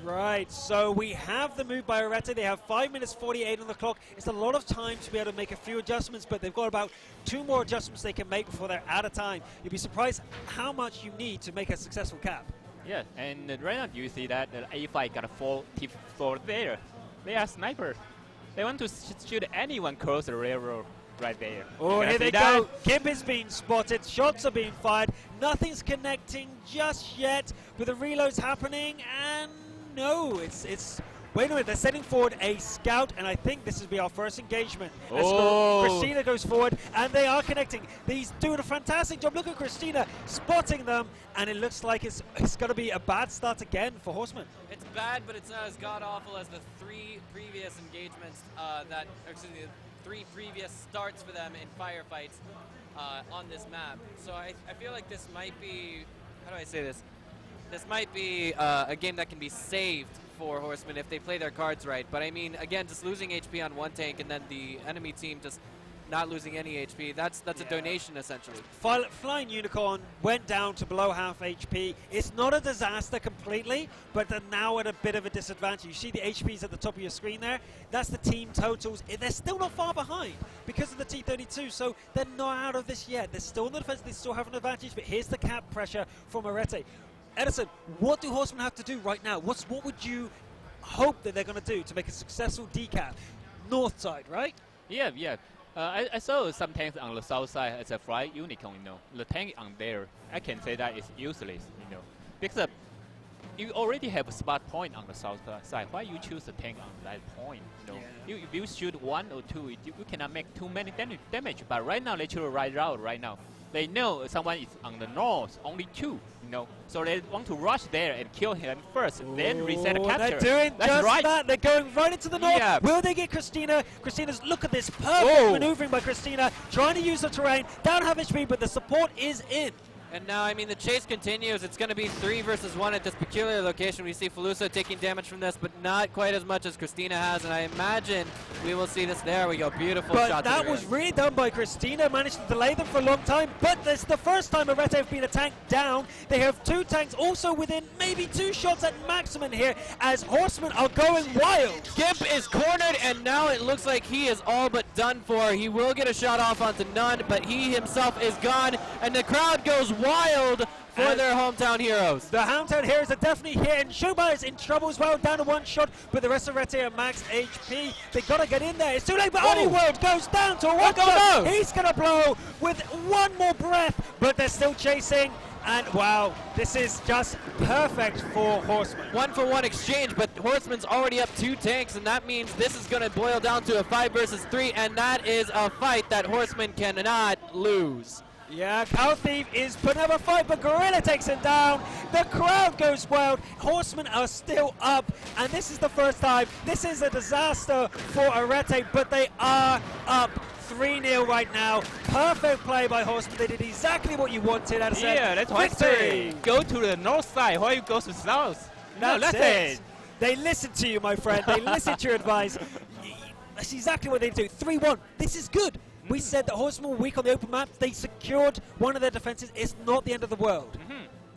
Right, so we have the move by ARETE. They have 5 minutes 48 on the clock. It's a lot of time to be able to make a few adjustments, but they've got about 2 more adjustments they can make before they're out of time. You'd be surprised how much you need to make a successful cap. yeah, and right now you see that the A5 got a 4 T4 there. They are sniper. They want to shoot anyone close the railroad right there. Oh, here they go. Gimp is being spotted. Shots are being fired. Nothing's connecting just yet, but the reload's happening, and no, it's wait a minute, they're sending forward a scout, and I think this will be our first engagement. Christina goes forward, and they are connecting. He's doing a fantastic job. Look at Christina spotting them, and it looks like it's going to be a bad start again for Horsemen. It's bad, but it's not as god-awful as the 3 previous engagements the 3 previous starts for them in firefights on this map. So I feel like this might be, how do I say this? This might be a game that can be saved for Horsemen if they play their cards right. But I mean, again, just losing HP on one tank and then the enemy team just not losing any HP, that's a donation essentially. Flying Unicorn went down to below half HP. It's not a disaster completely, but they're now at a bit of a disadvantage. You see the HPs at the top of your screen there? That's the team totals. They're still not far behind because of the T32, so they're not out of this yet. They're still in the defense, they still have an advantage, but here's the cap pressure from ARETE. Edison, what do Horsemen have to do right now? What would you hope that they're going to do to make a successful decap? North side, right? Yeah. I saw some tanks on the south side as a fly unicorn, you know. The tank on there, I can say that is useless, you know. Because you already have a spot point on the south side. Why you choose a tank on that point, you know? If you shoot 1 or 2, you cannot make too many damage. But right now, they choose the right route right now. They know someone is on the north, only 2, you know. So they want to rush there and kill him first, then reset the capture. They're doing just that. They're going right into the north. Yeah. Will they get Christina? Christina's, look at this perfect maneuvering by Christina, trying to use the terrain, down half HP, but the support is in. And now, I mean, the chase continues. It's going to be 3 versus 1 at this peculiar location. We see Falusa taking damage from this, but not quite as much as Christina has. And I imagine we will see this. There we go. Beautiful shot. But that was really done by Christina. Managed to delay them for a long time. But this is the first time ARETE have been a tank down. They have 2 tanks also within maybe 2 shots at maximum here as Horsemen are going wild. Gimp is cornered, and now it looks like he is all but done for. He will get a shot off onto None, but he himself is gone. And the crowd goes wild for their hometown heroes. The hometown heroes are definitely here, and Shuba is in trouble as well, down to 1 shot, but the rest of ARETE are max HP. They gotta get in there. It's too late, but Onlyworld goes down to 1 shot. He's gonna blow with 1 more breath, but they're still chasing. And wow, this is just perfect for Horsemen. 1-for-1 exchange, but Horsemen's already up 2 tanks, and that means this is going to boil down to a 5 versus 3, and that is a fight that Horsemen cannot lose. Yeah, Cow Thief is putting up a fight, but Gorilla takes him down. The crowd goes wild. Horsemen are still up, and this is the first time. This is a disaster for ARETE, but they are up 3-0 right now. Perfect play by Horsemen. They did exactly what you wanted. Yeah, that's why I say go to the north side. Why you go to south? No, that's it. They listen to you, my friend. They listen to your advice. That's exactly what they do. 3-1. This is good. We said that Horsemen were weak on the open map. They secured one of their defenses. It's not the end of the world.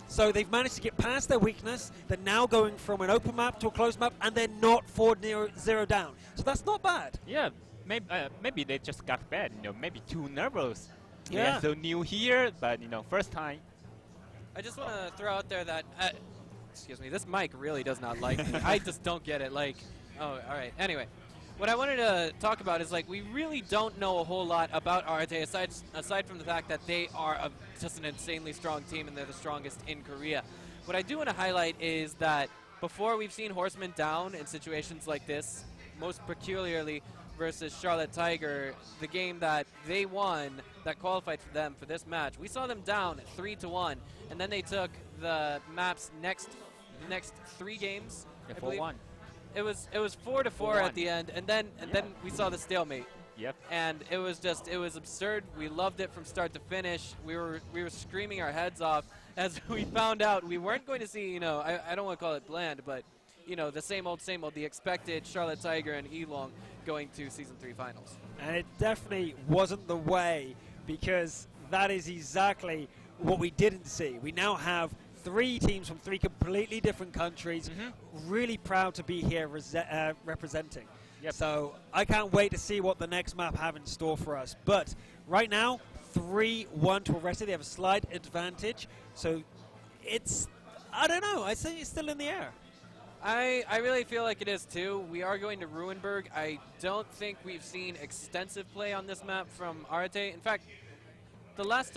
So they've managed to get past their weakness. They're now going from an open map to a closed map, and they're not 4-0 down. So that's not bad. Yeah, maybe they just got bad. Maybe too nervous. Yeah. They are so new here, but first time. I just want to throw out there that, excuse me, this mic really does not like me. I just don't get it. Like, oh, all right. Anyway, what I wanted to talk about is, like, we really don't know a whole lot about ARETE aside from the fact that they are just an insanely strong team and they're the strongest in Korea. What I do want to highlight is that before we've seen Horsemen down in situations like this, most peculiarly versus Charlotte Tiger, the game that they won that qualified for them for this match, we saw them down 3-1, and then they took the map's next 3 games. Yeah, I believe. 4-1. It was 4-4 at the end, and then we saw the stalemate. Yep. And it was absurd. We loved it from start to finish. We were screaming our heads off as we found out we weren't going to see, I don't want to call it bland, but the same old, the expected Charlotte Tiger and Elong going to Season 3 finals. And it definitely wasn't the way, because that is exactly what we didn't see. We now have 3 teams from 3 completely different countries, really proud to be here representing. Yep. So I can't wait to see what the next map have in store for us. But right now, 3-1 to ARETE. They have a slight advantage. So it's, I don't know, I think it's still in the air. I really feel like it is too. We are going to Ruinberg. I don't think we've seen extensive play on this map from ARETE. In fact, the last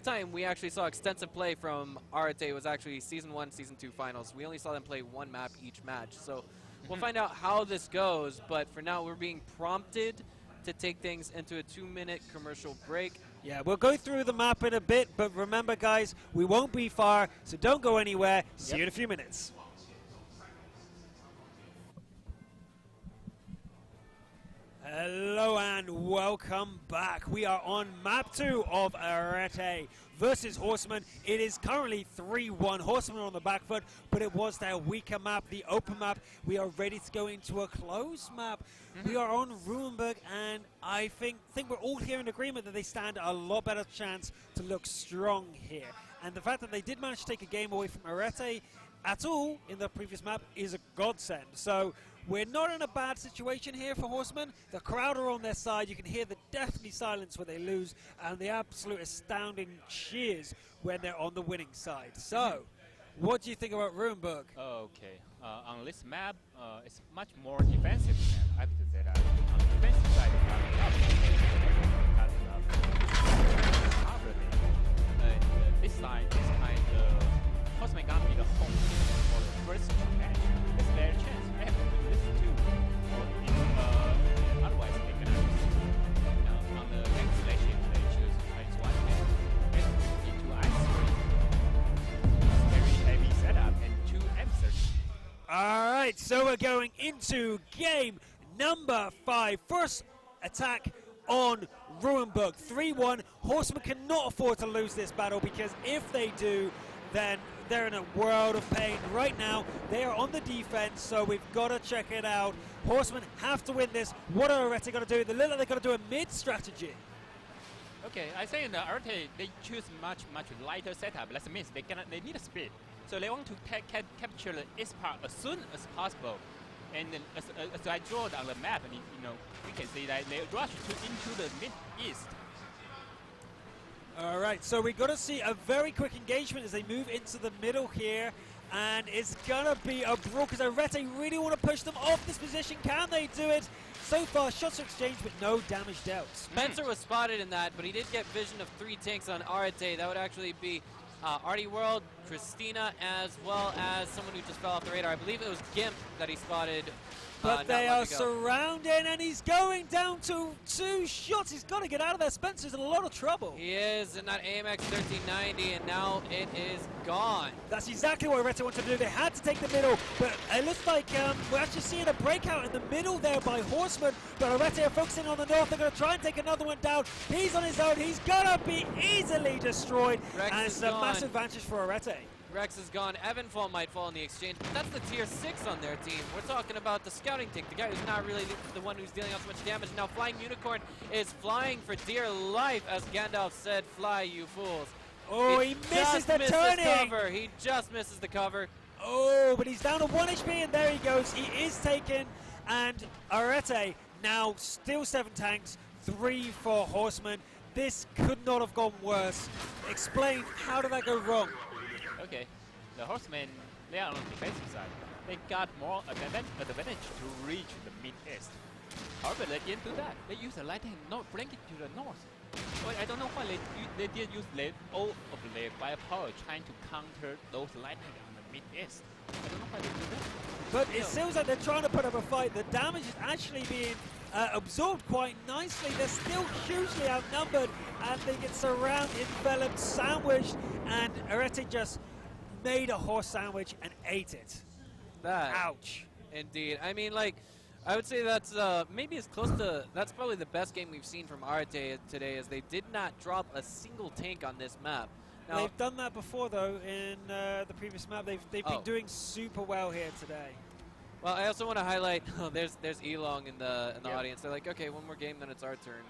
time we actually saw extensive play from ARETE was actually Season 1, Season 2 finals. We only saw them play 1 map each match. So we'll find out how this goes, but for now we're being prompted to take things into a 2-minute commercial break. Yeah, we'll go through the map in a bit, but remember guys, we won't be far, so don't go anywhere. See you in a few minutes. Hello and welcome back. We are on map 2 of ARETE versus Horsemen. It is currently 3-1. Horsemen on the back foot, but it was their weaker map, the open map. We are ready to go into a closed map. We are on Ruinberg, and I think we're all here in agreement that they stand a lot better chance to look strong here. And the fact that they did manage to take a game away from ARETE at all in the previous map is a godsend. So we're not in a bad situation here for Horsemen. The crowd are on their side. You can hear the deathly silence when they lose and the absolute astounding cheers when they're on the winning side. So, what do you think about Ruinberg? Okay, on this map, it's much more defensive map. I have to say that. On the defensive side, this side, Horsemen gonna be the home for the first match. It's their chance. I have to win this too. Otherwise, they're gonna lose. On the next selection, they choose phase 1 and into I3. Very heavy setup and 2 M30. All right, so we're going into game number 5. First attack on Ruinberg. 3-1. Horsemen cannot afford to lose this battle, because if they do, then they're in a world of pain. Right now, they are on the defense, so we've got to check it out. Horsemen have to win this. What are ARETE going to do? They look like they've got to do a mid strategy. Okay, I think the ARETE, they choose much lighter setup. That means they need a speed. So they want to capture the east part as soon as possible. And then as I draw on the map, and we can see that they rush into the mid-east. All right, so we've got to see a very quick engagement as they move into the middle here. And it's going to be a brawl, because ARETE really want to push them off this position. Can they do it? So far, shots are exchanged, but no damage dealt. Spencer was spotted in that, but he did get vision of 3 tanks on ARETE. That would actually be Artie World, Christina, as well as someone who just fell off the radar. I believe it was Gimp that he spotted. But they are surrounding, and he's going down to 2 shots. He's got to get out of there. Spencer's in a lot of trouble. He is in that AMX 1390, and now it is gone. That's exactly what ARETE wanted to do. They had to take the middle, but it looks like we're actually seeing a breakout in the middle there by Horsemen. But ARETE are focusing on the north. They're going to try and take another one down. He's on his own. He's going to be easily destroyed. Rex and it's a massive advantage for ARETE. Rex is gone. Evanfall might fall in the exchange, but that's the tier 6 on their team. We're talking about the scouting tank, the guy who's not really the one who's dealing out so much damage. Now Flying Unicorn is flying for dear life, as Gandalf said, fly you fools. Oh, he misses the turning. Cover. He just misses the cover. Oh, but he's down to 1 HP, and there he goes. He is taken, and ARETE now still 7 tanks, 3 for Horsemen. This could not have gone worse. Explain, how did that go wrong? Okay, the Horsemen, they are on the defensive side. They got more advantage to reach the mid-east. However, they didn't do that. They used the lightning not flanking to the north. Well, I don't know why they did use all of their firepower trying to counter those lightning on the mid-east. I don't know why they do that. But it seems like they're trying to put up a fight. The damage is actually being absorbed quite nicely. They're still hugely outnumbered, and they get surrounded, enveloped, sandwiched, and ARETE just made a horse sandwich and ate it. Ouch. Indeed. I mean, like, I would say that's maybe as close to, that's probably the best game we've seen from ARETE today, as they did not drop a single tank on this map. Now, they've done that before, though, in the previous map. They've been doing super well here today. Well, I also want to highlight, there's Elong in the audience. They're like, okay, one more game, then it's our turn.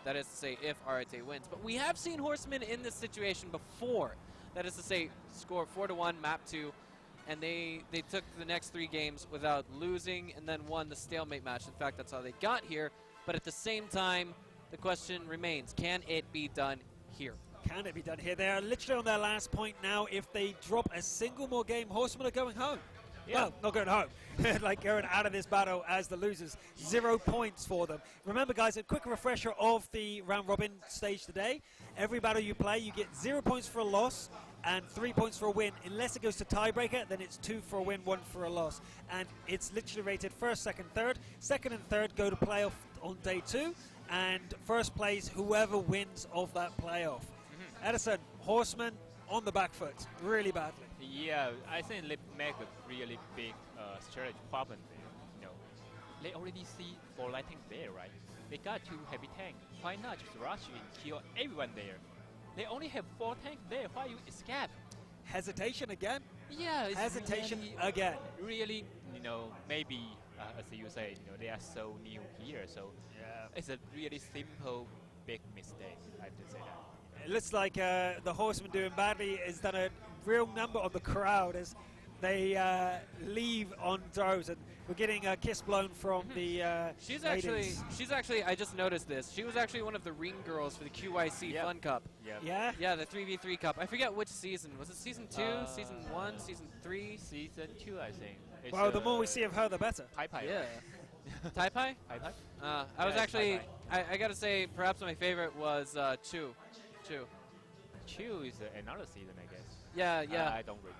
That is to say, if ARETE wins. But we have seen Horsemen in this situation before. That is to say, score 4-1, map 2. And they took the next 3 games without losing and then won the stalemate match. In fact, that's how they got here. But at the same time, the question remains, can it be done here? Can it be done here? They are literally on their last point now. If they drop a single more game, Horsemen are going home. Yeah. Well, not going home. Like going out of this battle as the losers. 0 points for them. Remember, guys, a quick refresher of the round robin stage today. Every battle you play, you get 0 points for a loss and 3 points for a win. Unless it goes to tiebreaker, then it's 2 for a win, 1 for a loss. And it's literally rated first, second, third. Second and third go to playoff on day 2. And first plays whoever wins of that playoff. Edison, Horsemen on the back foot, really badly. Yeah, I think they make a really big strategy problem there. You know, they already see 4 lightning there, right? They got 2 heavy tank. Why not just rush in, kill everyone there? They only have 4 tanks there. Why you escape? Hesitation again? Yeah, it's hesitation really, again. Really, you know, maybe as you say, you know, they are so new here, so it's a really simple, big mistake. I have to say that. It looks like the Horsemen doing badly has done a real number on the crowd as they leave on droves, and we're getting a kiss blown from the she's ladies. actually I just noticed this. She was actually one of the ring girls for the QYC Fun Cup. Yeah? Yeah, the 3v3 cup. I forget which season. Was it season 2, season 1, season 3? Season 2, I think. It's well, the more we see of her, the better. Pai-Pai, Yeah. right? Tai-Pai? Pai-Pai? I was Yeah, actually, Pai-Pai. I gotta say, perhaps my favorite was Chu. Chu is another season, I guess. Yeah. I don't remember.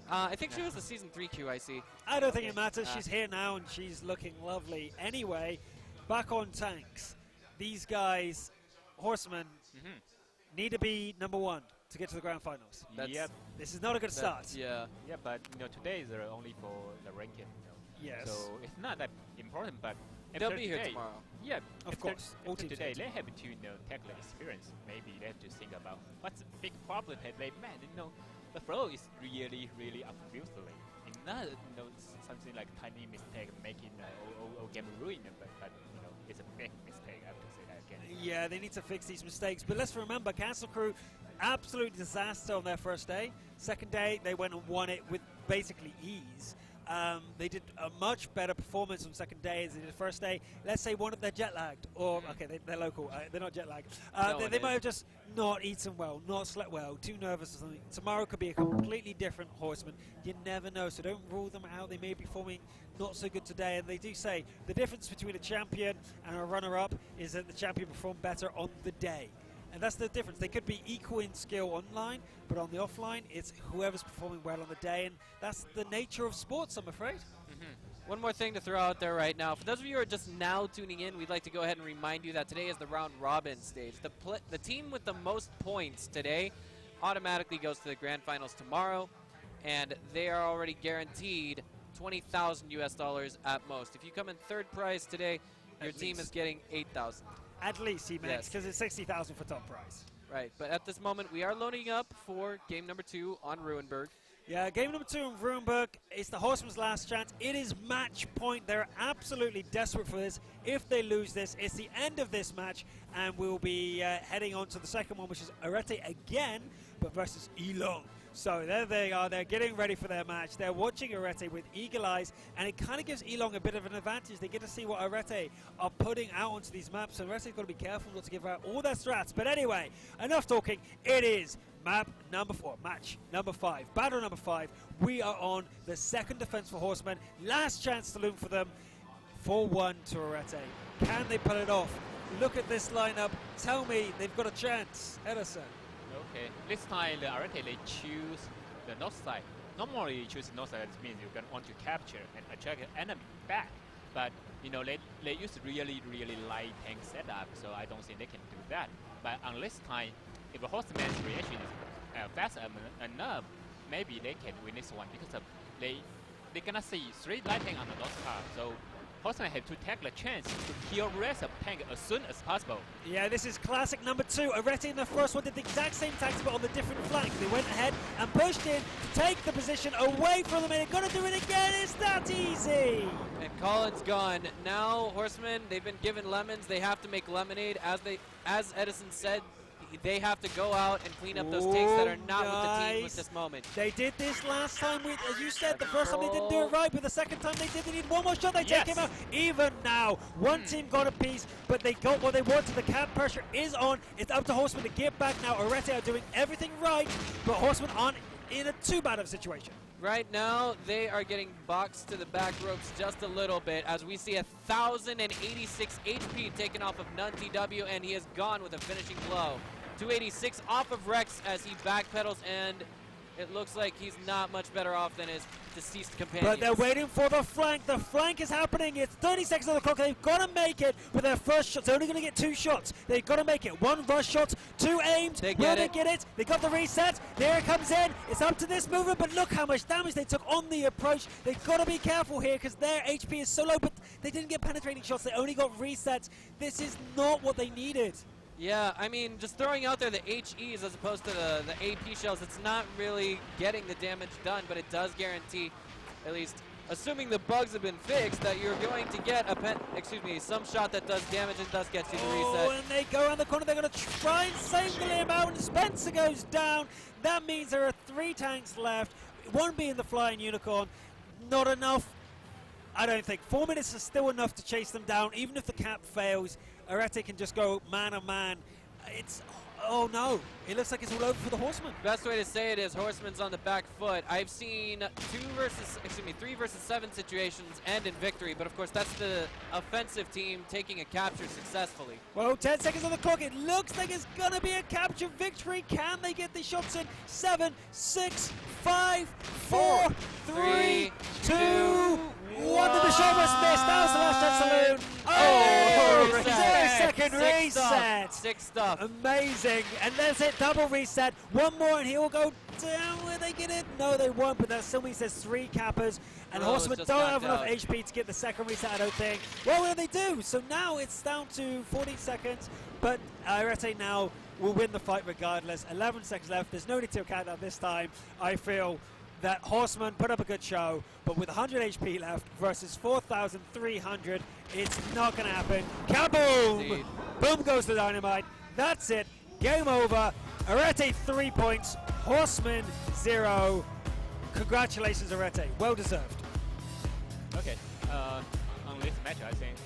I think she was the season 3 QIC. I don't think it matters. She's here now, and she's looking lovely. Anyway, back on tanks. These guys, Horsemen, need to be number 1 to get to the grand finals. Yep. This is not a good start. Yeah. Yeah, but you know, today is only for the ranking. You know. Yes. So it's not that important, but They'll after be here today, tomorrow. Yeah, Of course. All After teams today, here they have to take the experience. Maybe they have to think about what's the big problem that they met. You know, the flow is really, really abusive. It's not, you know, something like tiny mistake making or game ruin, but you know, it's a big mistake. I have to say that again. Yeah, they need to fix these mistakes. But let's remember, Cancel Crew, absolute disaster on their first day. Second day, they went and won it with basically ease. They did a much better performance on second day as they did the first day. Let's say one of them jet lagged, or okay, they're local, they're not jet lagged. They might have just not eaten well, not slept well, too nervous or something. Tomorrow could be a completely different Horseman. You never know, so don't rule them out. They may be performing not so good today, and they do say the difference between a champion and a runner-up is that the champion performed better on the day. And that's the difference. They could be equal in skill online, but on the offline, it's whoever's performing well on the day, and that's the nature of sports, I'm afraid. One more thing to throw out there right now. For those of you who are just now tuning in, we'd like to go ahead and remind you that today is the round robin stage. The team with the most points today automatically goes to the grand finals tomorrow, and they are already guaranteed $20,000 US at most. If you come in third prize today, your team is getting $8,000. At least, he makes, Yes. because it's 60,000 for top prize. Right, but at this moment, we are loading up for game number 2 on Ruinberg. Yeah, game number 2 in Ruinberg. It's the Horsemen's last chance. It is match point. They're absolutely desperate for this. If they lose this, it's the end of this match, and we'll be heading on to the second one, which is ARETE again, but versus Elong. So there they are. They're getting ready for their match. They're watching ARETE with eagle eyes, and it kind of gives Elong a bit of an advantage. They get to see what ARETE are putting out onto these maps, so ARETE's got to be careful not to give out all their strats. But anyway, enough talking. It is map number 4, match number 5, battle number 5. We are on the second defense for Horsemen. Last chance to loom for them. 4-1 to ARETE. Can they pull it off? Look at this lineup. Tell me they've got a chance. Edison. Okay, this time the ARETE they choose the north side. Normally you choose north side, that means you're gonna want to capture and attract an enemy back. But you know they use really light tank setup, so I don't think they can do that. But on this time, if a Horseman's reaction is fast enough, maybe they can win this one because they're gonna see 3 light tank on the north side. So Horsemen have to take the chance to kill rest of tank as soon as possible. Yeah, this is classic number 2. ARETE in the first one did the exact same tactic but on the different flank. They went ahead and pushed in to take the position away from them, and they're going to do it again. It's that easy. And Colin's gone. Now Horsemen, they've been given lemons. They have to make lemonade. As Edison said, they have to go out and clean up those tanks that are not with the team at this moment. They did this last time, as you said, the first time they didn't do it right, but the second time they did, they need one more shot, they take him out. Even now, one team got a piece, but they got what they wanted. The cap pressure is on. It's up to Horsemen to get back now. ARETE are doing everything right, but Horsemen aren't in a too bad of a situation. Right now, they are getting boxed to the back ropes just a little bit as we see 1,086 HP taken off of Nun TW, and he is gone with a finishing blow. 286 off of Rex as he backpedals, and it looks like he's not much better off than his deceased companions. But they're waiting for the flank. The flank is happening. It's 30 seconds on the clock. They've got to make it with their first shots. They're only going to get 2 shots. They've got to make it. 1 rush shot, 2 aimed. They get it. They got the reset. There it comes in. It's up to this movement, but look how much damage they took on the approach. They've got to be careful here because their HP is so low, but they didn't get penetrating shots. They only got resets. This is not what they needed. Yeah, I mean, just throwing out there the HEs as opposed to the AP shells, it's not really getting the damage done, but it does guarantee, at least assuming the bugs have been fixed, that you're going to get some shot that does damage and thus gets you the reset. Oh, and they go around the corner. They're going to try and save him out, and Spencer goes down. That means there are 3 tanks left, 1 being the Flying Unicorn. Not enough, I don't think. 4 minutes is still enough to chase them down, even if the cap fails. ARETE can just go man-on-man. Oh no, it looks like it's all over for the Horsemen. Best way to say it is Horsemen's on the back foot. I've seen 3 versus 7 situations end in victory, but of course that's the offensive team taking a capture successfully. Well, 10 seconds on the clock. It looks like it's gonna be a capture victory. Can they get the shots in? 7, 6, 5, 4, 3, 2, 1. The shot was missed. That was the last chance to loot. Oh, 0-second reset. 6 stuff. Amazing. And there's it. Double reset. 1 more, and he will go down. Will they get it? No, they won't. But that still means there's 3 cappers. And Horsemen don't have enough HP to get the second reset, I don't think. Well, what do they do? So now it's down to 14 seconds. But ARETE now will win the fight regardless. 11 seconds left. There's no need to count out this time. I feel that Horsemen put up a good show, but with 100 HP left versus 4,300, it's not going to happen. Kaboom! Indeed. Boom goes the dynamite. That's it. Game over. ARETE 3 points. Horsemen 0. Congratulations, ARETE. Well deserved. Okay, on this match, I think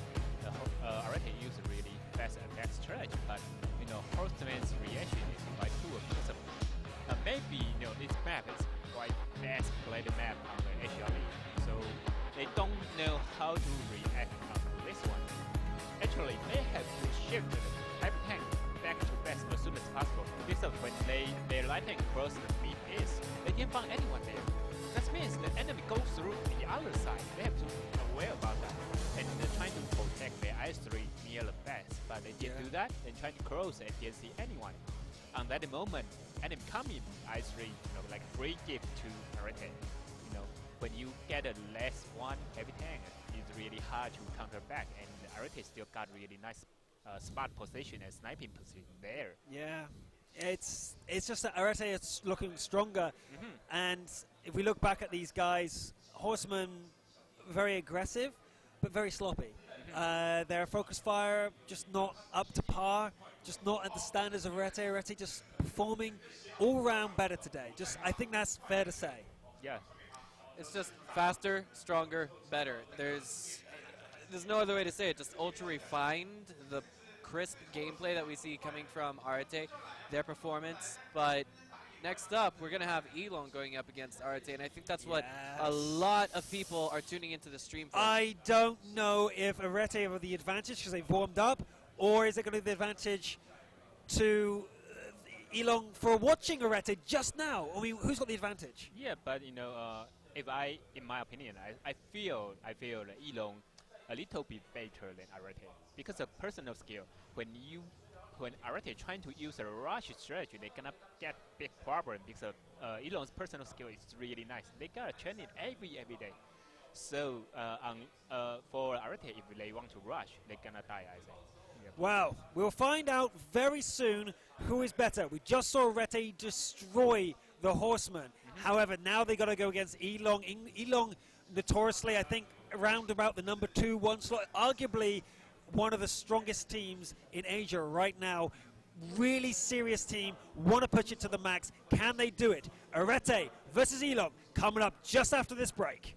ARETE used a really fast attack strategy, but you know, Horseman's reaction is quite poor because of maybe this map is quite fast played map on the HRE, so they don't know how to react on this one. Actually, they have to shift the type tank back to base as soon as possible. Because when their light tank cross the mid is, they didn't find anyone there. That means the enemy goes through the other side. They have to be aware about that. And they're trying to protect their I3 near the base, but they didn't do that. They're trying to cross and didn't see anyone. On that moment, enemy come in I3, like free gift to ARETE. When you get a less one heavy tank, it's really hard to counter back, and ARETE still got really nice spot position and sniping position there. Yeah. It's just that ARETE is looking stronger, and if we look back at these guys, Horsemen very aggressive, but very sloppy. Their focus fire just not up to par, just not at the standards of ARETE. ARETE just performing all round better today. I think that's fair to say. Yeah. It's just faster, stronger, better. There's no other way to say it. Just ultra refined, the crisp gameplay that we see coming from ARETE, their performance. But next up, we're going to have Elon going up against ARETE, and I think that's what a lot of people are tuning into the stream for. I don't know if ARETE have the advantage because they've warmed up, or is it going to be the advantage to Elon for watching ARETE just now? I mean, who's got the advantage? Yeah, but in my opinion, I feel that Elon a little bit better than ARETE because of personal skill. When ARETE trying to use a rush strategy, they're gonna get big problem because Elon's personal skill is really nice. They gotta train it every day. So for ARETE, if they want to rush, they're gonna die, I think. Yep. Well, we'll find out very soon who is better. We just saw ARETE destroy the Horsemen. However, now they got to go against Elon. Elon, notoriously, I think, around about the number 2-1 slot, arguably one of the strongest teams in Asia right now. Really serious team, want to push it to the max. Can they do it? ARETE versus Elon coming up just after this break.